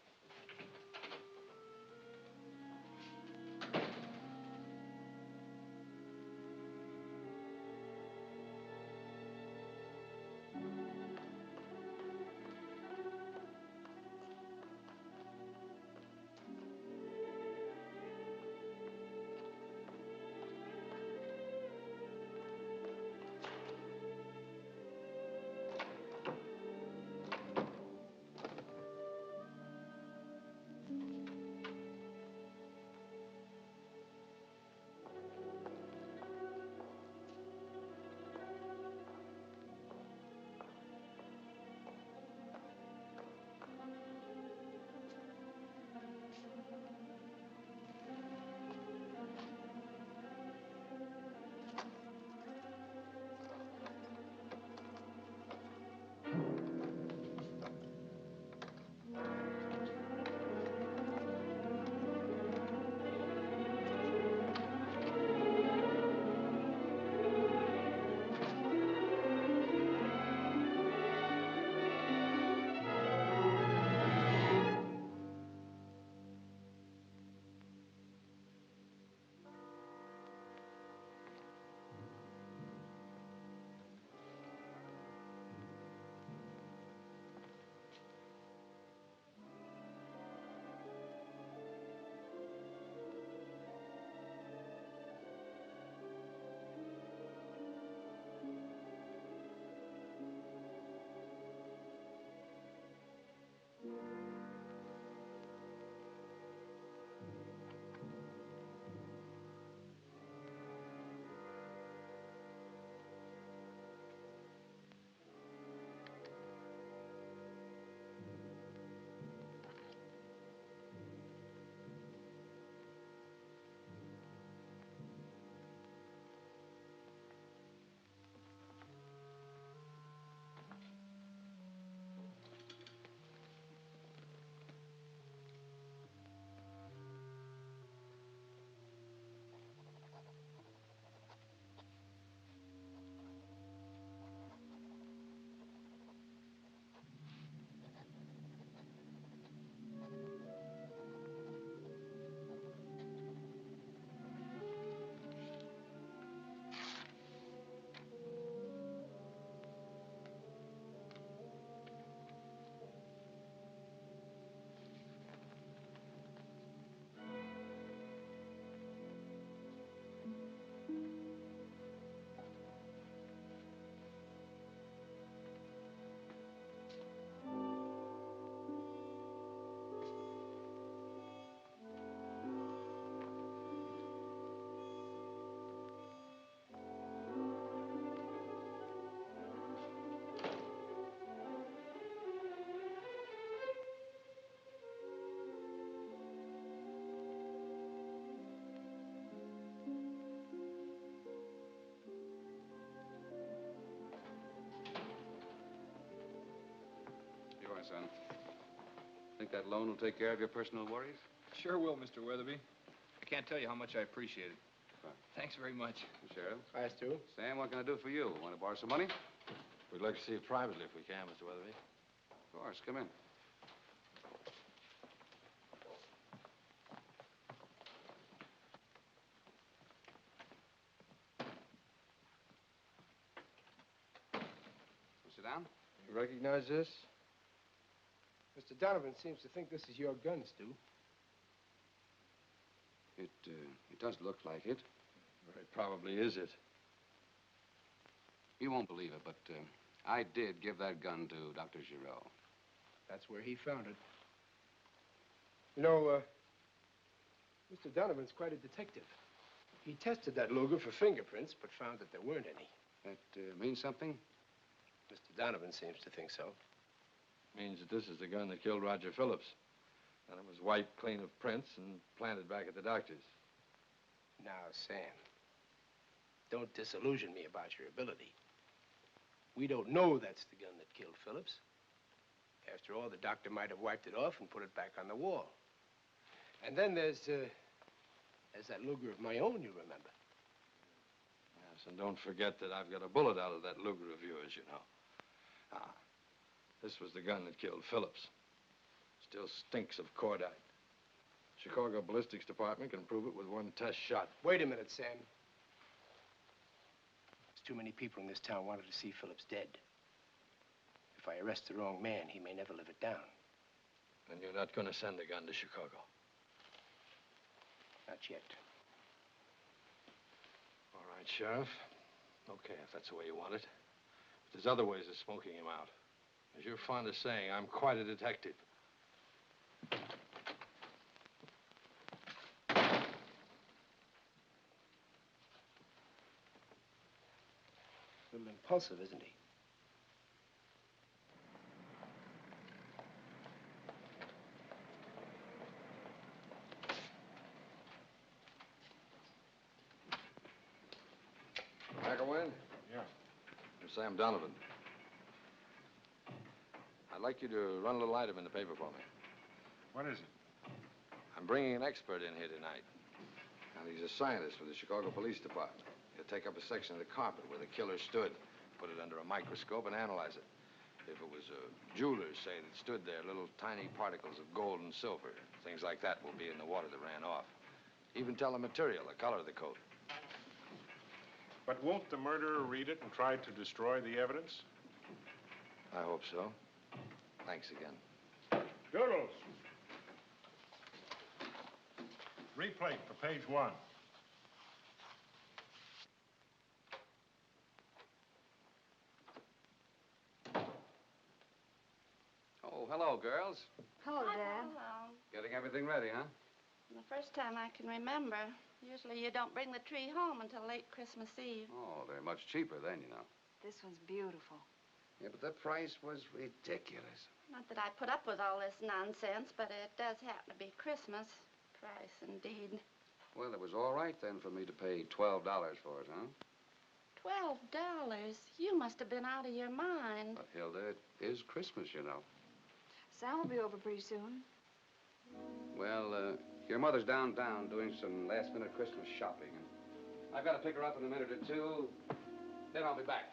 son. Think that loan will take care of your personal worries? Sure will, Mr. Weatherby. I can't tell you how much I appreciate it. Thanks very much. Sheriff. Hi, Stu. Sam, what can I do for you? Want to borrow some money? We'd like to see it privately if we can, Mr. Weatherby. Of course. Come in. Sit down. You recognize this? Mr. Donovan seems to think this is your gun, Stu. It does look like it. Well, it probably is it. You won't believe it, but I did give that gun to Dr. Giraud. That's where he found it. You know, Mr. Donovan's quite a detective. He tested that Luger for fingerprints, but found that there weren't any. That means something? Mr. Donovan seems to think so. Means that this is the gun that killed Roger Phillips. And it was wiped clean of prints and planted back at the doctor's. Now, Sam, don't disillusion me about your ability. We don't know that's the gun that killed Phillips. After all, the doctor might have wiped it off and put it back on the wall. And then there's that Luger of my own, you remember. Yes, and don't forget that I've got a bullet out of that Luger of yours, you know. This was the gun that killed Phillips. Still stinks of cordite. Chicago Ballistics Department can prove it with one test shot. Wait a minute, Sam. There's too many people in this town wanted to see Phillips dead. If I arrest the wrong man, he may never live it down. Then you're not going to send the gun to Chicago? Not yet. All right, Sheriff. Okay, if that's the way you want it. But there's other ways of smoking him out. As you're fond of saying, I'm quite a detective. A little impulsive, isn't he? Can I go in? Yeah. I'm Sam Donovan. I'd like you to run a little item in the paper for me. What is it? I'm bringing an expert in here tonight. And he's a scientist with the Chicago Police Department. He'll take up a section of the carpet where the killer stood, put it under a microscope, and analyze it. If it was a jeweler's, say, that stood there, little tiny particles of gold and silver, things like that will be in the water that ran off. Even tell the material, the color of the coat. But won't the murderer read it and try to destroy the evidence? I hope so. Thanks again. Doodles! Replate for page 1. Oh, hello, girls. Hello, Dad. Hello. Getting everything ready, huh? The first time I can remember. Usually you don't bring the tree home until late Christmas Eve. Oh, they're much cheaper then, you know. This one's beautiful. Yeah, but the price was ridiculous. Not that I put up with all this nonsense, but it does happen to be Christmas. Price, indeed. Well, it was all right then for me to pay $12 for it, huh? $12? You must have been out of your mind. But, Hilda, it is Christmas, you know. Sam will be over pretty soon. Well, your mother's downtown doing some last-minute Christmas shopping. And I've got to pick her up in a minute or two. Then I'll be back.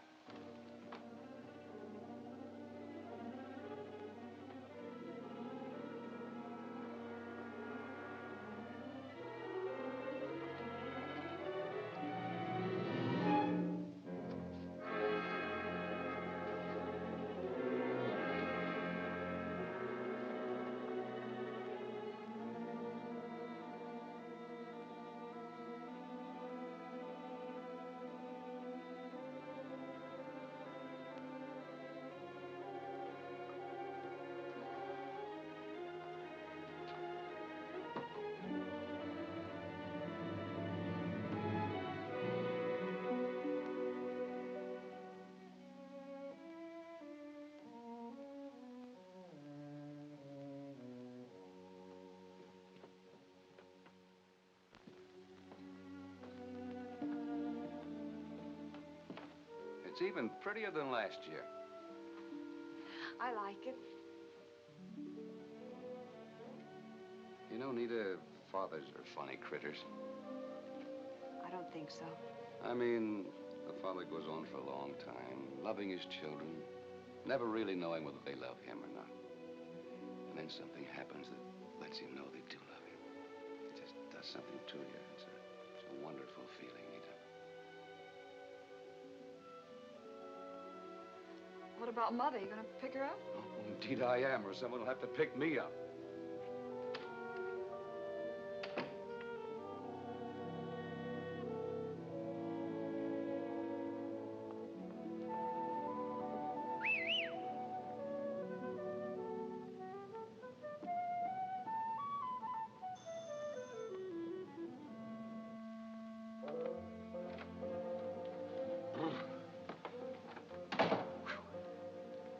It's even prettier than last year. I like it. know, Nita, fathers are funny critters. I don't think so. I mean, the father goes on for a long time, loving his children, never really knowing whether they love him or not. And then something happens that lets him know they do love him. It just does something to you. It's a wonderful feeling, Nita. What about Mother? You gonna pick her up? Oh, indeed I am, or someone will have to pick me up.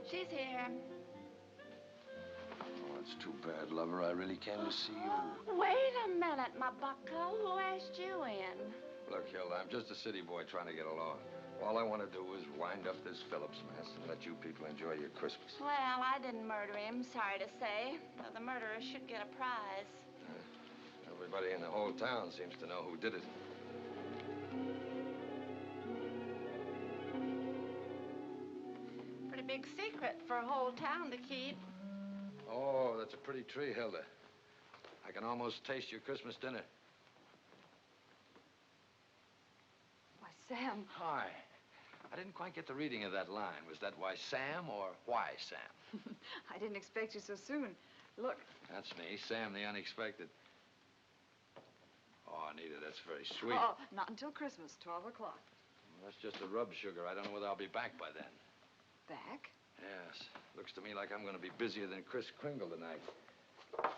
She's here. Oh, it's too bad, lover. I really came to see you. Wait a minute, my bucko. Who asked you in? Look, Hilda, I'm just a city boy trying to get along. All I want to do is wind up this Phillips mess and let you people enjoy your Christmas. Well, I didn't murder him, sorry to say. Though the murderer should get a prize. Everybody in the whole town seems to know who did it. Pretty big secret for a whole town to keep. Oh, that's a pretty tree, Hilda. I can almost taste your Christmas dinner. Why, Sam. Hi. I didn't quite get the reading of that line. Was that why Sam or why Sam? I didn't expect you so soon. Look. That's me, Sam the Unexpected. Oh, Anita, that's very sweet. Oh, not until Christmas, 12 o'clock. Well, that's just a rub sugar. I don't know whether I'll be back by then. Back? Yes. Looks to me like I'm going to be busier than Kris Kringle tonight. I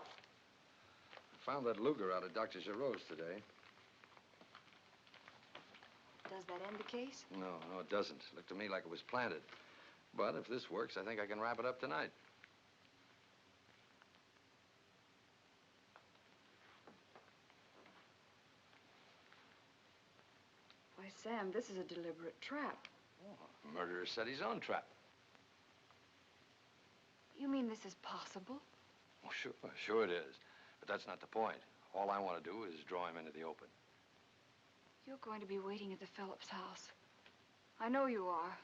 found that Luger out of Dr. Giroux's today. Does that end the case? No, it doesn't. Looked to me like it was planted. But if this works, I think I can wrap it up tonight. Why, Sam, this is a deliberate trap. Oh, the murderer set his own trap. You mean this is possible? Oh, sure it is. But that's not the point. All I want to do is draw him into the open. You're going to be waiting at the Phillips house. I know you are.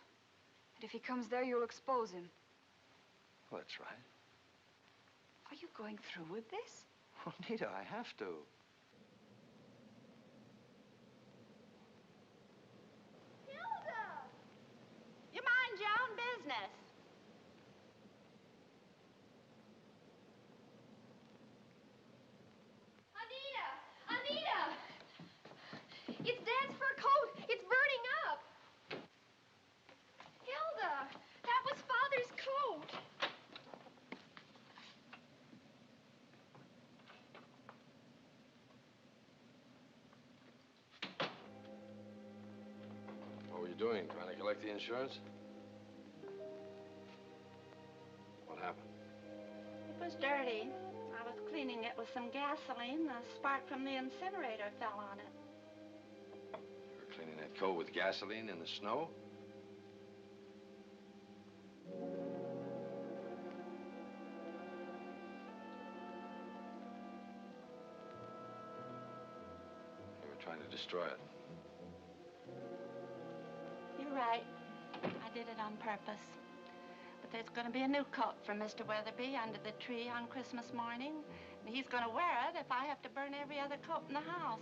And if he comes there, you'll expose him. Well, that's right. Are you going through with this? Oh, Nita, I have to. Hilda! You mind your own business. Anita! It's Dad's fur coat. It's burning up. Hilda, that was Father's coat. What were you doing? Trying to collect the insurance? What happened? It was dirty. I was cleaning it with some gasoline. The spark from the incinerator fell on it. You were cleaning that coat with gasoline in the snow? You were trying to destroy it. You're right. I did it on purpose. But there's going to be a new coat for Mr. Weatherby under the tree on Christmas morning. And he's going to wear it if I have to burn every other coat in the house.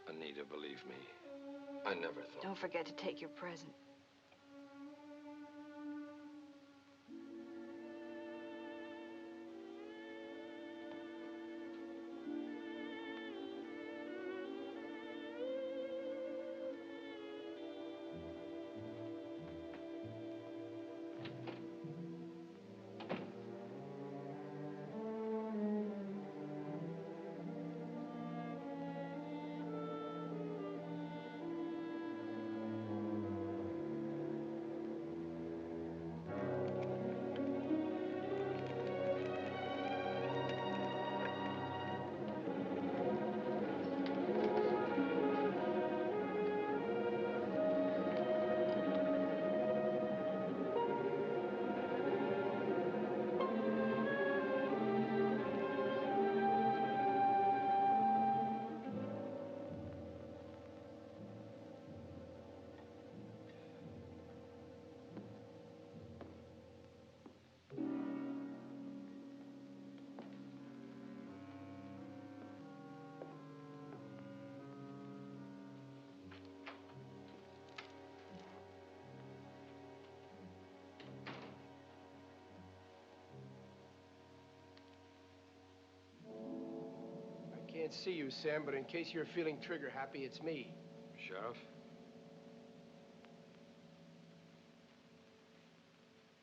Anita, believe me, I never thought. Don't forget to take your present. can't see you, Sam, but in case you're feeling trigger happy, it's me. Sheriff?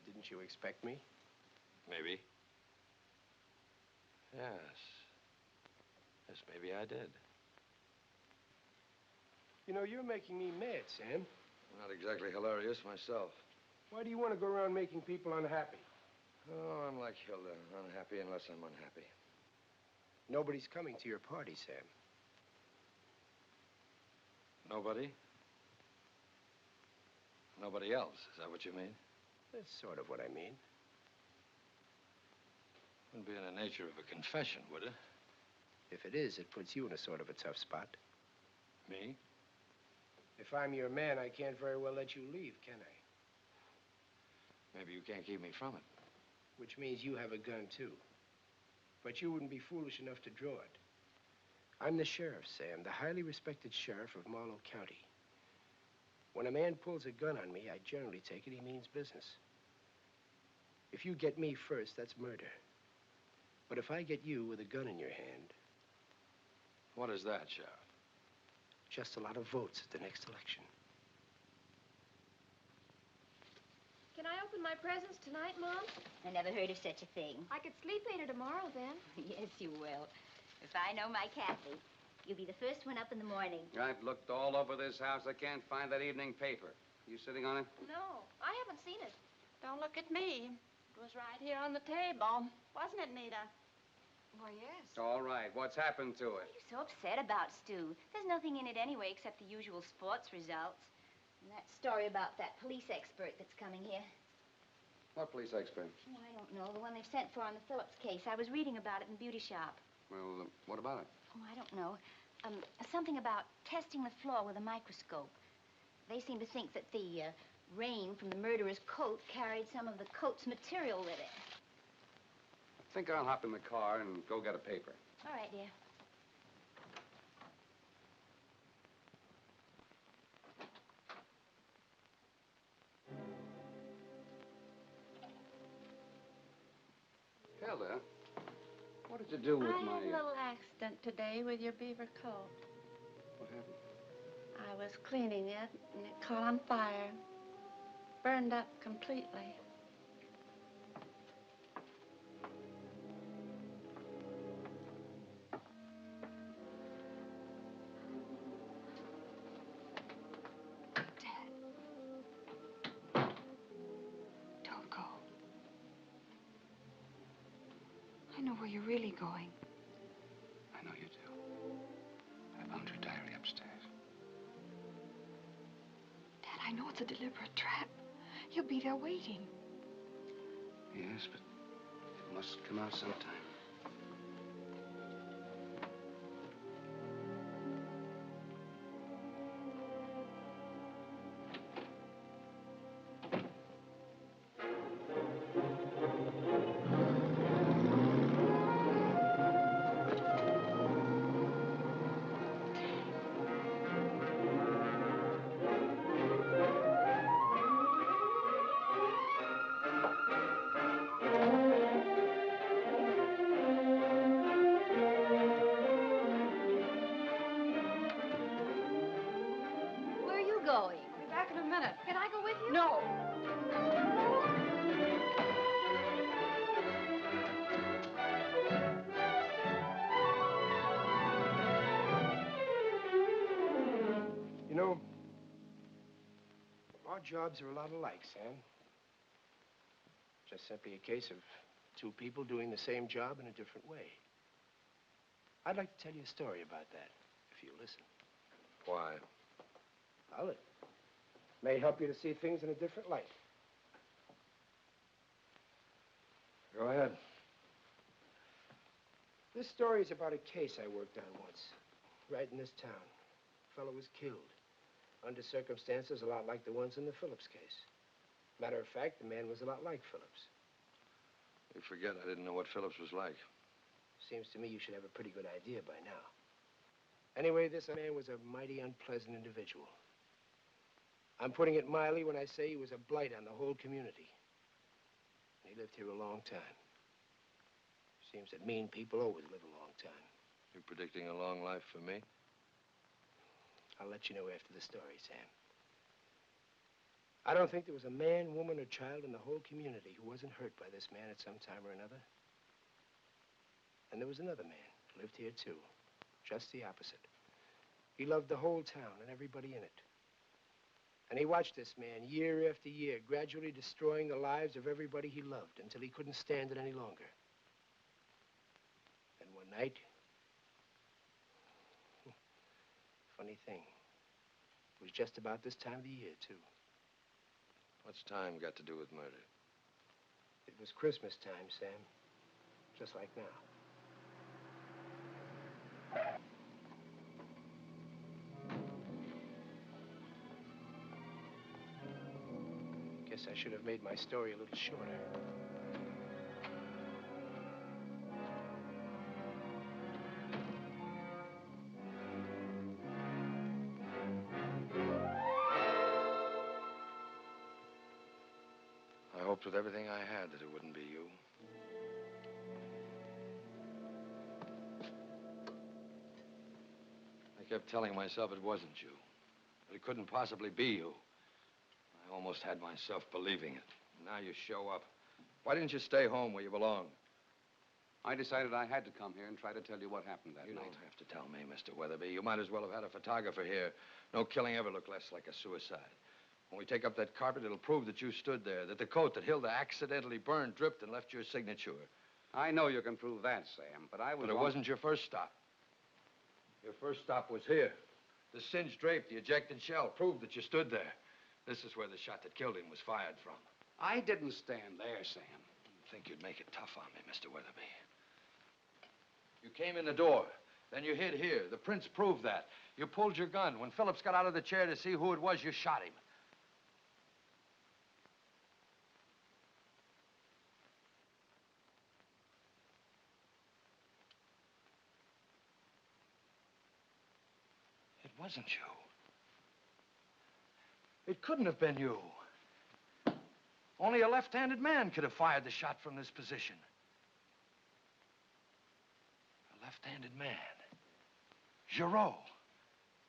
Didn't you expect me? Maybe. Yes. Yes, maybe I did. You know, you're making me mad, Sam. I'm not exactly hilarious myself. Why do you want to go around making people unhappy? Oh, I'm like Hilda, unhappy unless I'm unhappy. Nobody's coming to your party, Sam. Nobody? Nobody else, is that what you mean? That's sort of what I mean. Wouldn't be in the nature of a confession, would it? If it is, it puts you in a sort of a tough spot. Me? If I'm your man, I can't very well let you leave, can I? Maybe you can't keep me from it. Which means you have a gun, too. But you wouldn't be foolish enough to draw it. I'm the sheriff, Sam, the highly respected sheriff of Marlowe County. When a man pulls a gun on me, I generally take it he means business. If you get me first, that's murder. But if I get you with a gun in your hand... What is that, Sheriff? Just a lot of votes at the next election. Can I open my presents tonight, Mom? I never heard of such a thing. I could sleep later tomorrow, then. Yes, you will. If I know my Kathy, you'll be the first one up in the morning. I've looked all over this house. I can't find that evening paper. You sitting on it? No, I haven't seen it. Don't look at me. It was right here on the table. Wasn't it, Nita? Why, yes. All right. What's happened to it? What are you so upset about, Stu? There's nothing in it anyway except the usual sports results. And that story about that police expert that's coming here. What police expert? Oh, I don't know. The one they've sent for on the Phillips case. I was reading about it in the beauty shop. Well, what about it? Oh, I don't know. Something about testing the floor with a microscope. They seem to think that the rain from the murderer's coat carried some of the coat's material with it. I think I'll hop in the car and go get a paper. All right, dear. Hilda, what did you do with I my... had a little accident today with your beaver coat. What happened? I was cleaning it, and it caught on fire. Burned up completely. Don't go. I know where you're really going. I know you do. I found your diary upstairs. Dad, I know it's a deliberate trap. He'll be there waiting. Yes, but it must come out sometime. Where are you going? I'll be back in a minute. Can I go with you? No. You know, our jobs are a lot alike, Sam. Just simply a case of two people doing the same job in a different way. I'd like to tell you a story about that, if you'll listen. Why? Well, it may help you to see things in a different light. Go ahead. This story is about a case I worked on once, right in this town. A fellow was killed, under circumstances a lot like the ones in the Phillips case. Matter of fact, the man was a lot like Phillips. You forget I didn't know what Phillips was like. Seems to me you should have a pretty good idea by now. Anyway, this man was a mighty unpleasant individual. I'm putting it mildly when I say he was a blight on the whole community. He lived here a long time. Seems that mean people always live a long time. You predicting a long life for me? I'll let you know after the story, Sam. I don't think there was a man, woman, or child in the whole community who wasn't hurt by this man at some time or another. And there was another man who lived here, too. Just the opposite. He loved the whole town and everybody in it. And he watched this man, year after year, gradually destroying the lives of everybody he loved until he couldn't stand it any longer. Then one night, funny thing, it was just about this time of the year, too. What's time got to do with murder? It was Christmas time, Sam. Just like now. Guess I should have made my story a little shorter. I hoped with everything I had that it wouldn't be you. I kept telling myself it wasn't you. That it couldn't possibly be you. I almost had myself believing it. Now you show up. Why didn't you stay home where you belong? I decided I had to come here and try to tell you what happened that night. You don't have to tell me, Mr. Weatherby. You might as well have had a photographer here. No killing ever looked less like a suicide. When we take up that carpet, it'll prove that you stood there, that the coat that Hilda accidentally burned dripped and left your signature. I know you can prove that, Sam, but I was... But it wasn't your first stop. Your first stop was here. The singed drape, the ejected shell, proved that you stood there. This is where the shot that killed him was fired from. I didn't stand there, Sam. I think you'd make it tough on me, Mr. Weatherby. You came in the door. Then you hid here. The prints proved that. You pulled your gun. When Phillips got out of the chair to see who it was, you shot him. It wasn't you. It couldn't have been you. Only a left-handed man could have fired the shot from this position. A left-handed man. Giraud.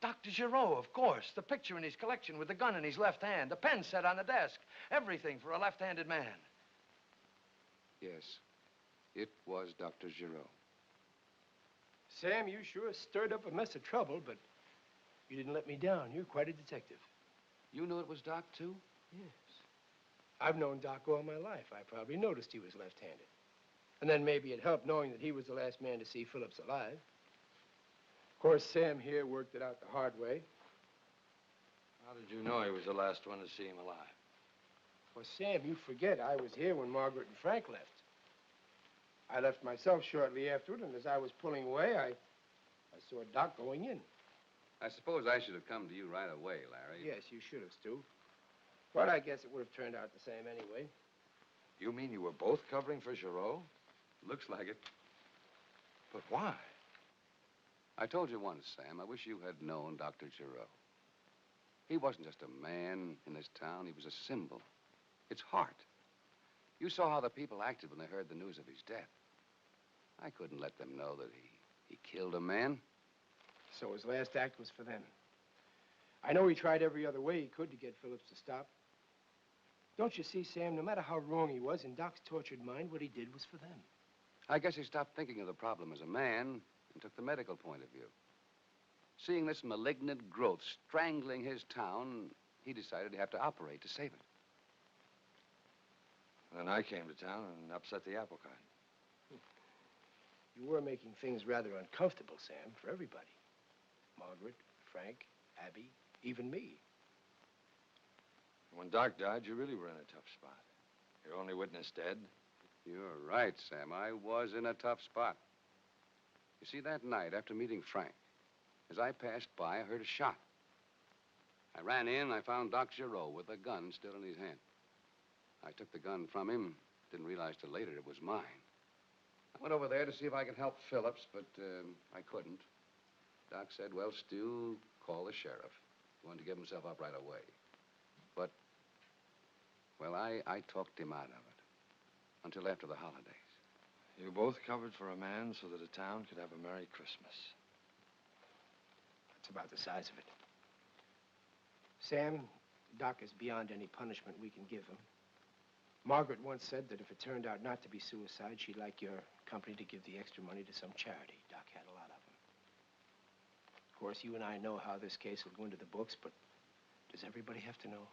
Dr. Giraud, of course. The picture in his collection with the gun in his left hand, the pen set on the desk. Everything for a left-handed man. Yes, it was Dr. Giraud. Sam, you sure stirred up a mess of trouble, but you didn't let me down. You're quite a detective. You knew it was Doc, too? Yes. I've known Doc all my life. I probably noticed he was left-handed. And then maybe it helped knowing that he was the last man to see Phillips alive. Of course, Sam here worked it out the hard way. How did you know he was the last one to see him alive? Well, Sam, you forget I was here when Margaret and Frank left. I left myself shortly afterward, and as I was pulling away, I saw Doc going in. I suppose I should have come to you right away, Larry. Yes, you should have, Stu. But I guess it would have turned out the same anyway. You mean you were both covering for Giraud? Looks like it. But why? I told you once, Sam, I wish you had known Dr. Giraud. He wasn't just a man in this town. He was a symbol. Its heart. You saw how the people acted when they heard the news of his death. I couldn't let them know that he killed a man. So his last act was for them. I know he tried every other way he could to get Phillips to stop. Don't you see, Sam, no matter how wrong he was, in Doc's tortured mind, what he did was for them. I guess he stopped thinking of the problem as a man and took the medical point of view. Seeing this malignant growth strangling his town, he decided to have to operate to save it. Then I came to town and upset the apple cart. You were making things rather uncomfortable, Sam, for everybody. Margaret, Frank, Abby, even me. When Doc died, you really were in a tough spot. Your only witness dead. You're right, Sam. I was in a tough spot. You see, that night, after meeting Frank, as I passed by, I heard a shot. I ran in, I found Doc Giraud with a gun still in his hand. I took the gun from him, didn't realize till later it was mine. I went over there to see if I could help Phillips, but I couldn't. Doc said, well, Stu, call the sheriff. He wanted to give himself up right away. But, well, I talked him out of it until after the holidays. You both covered for a man so that a town could have a Merry Christmas. That's about the size of it. Sam, Doc is beyond any punishment we can give him. Margaret once said that if it turned out not to be suicide, she'd like your company to give the extra money to some charity. Doc had a lot of them. Of course, you and I know how this case will go into the books, but does everybody have to know?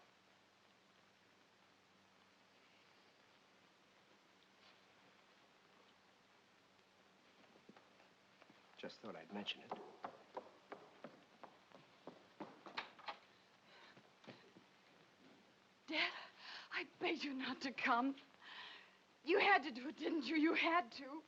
Just thought I'd mention it. Dad, I begged you not to come. You had to do it, didn't you? You had to.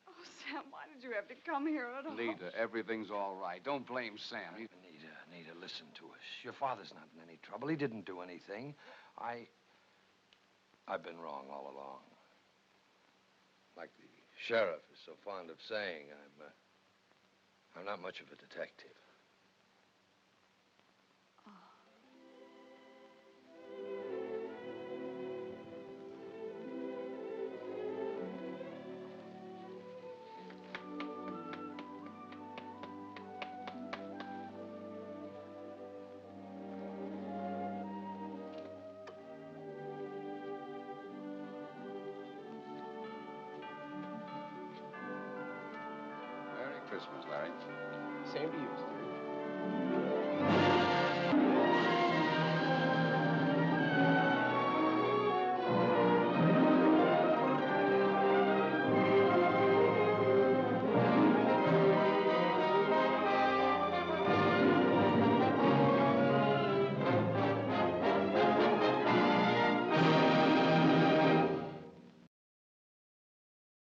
Oh, Sam, why did you have to come here at all? Nita, everything's all right. Don't blame Sam. Nita, listen to us. Your father's not in any trouble. He didn't do anything. I've been wrong all along. Like the sheriff is so fond of saying, I'm not much of a detective. Merry Christmas, Larry. Same to you, Steve.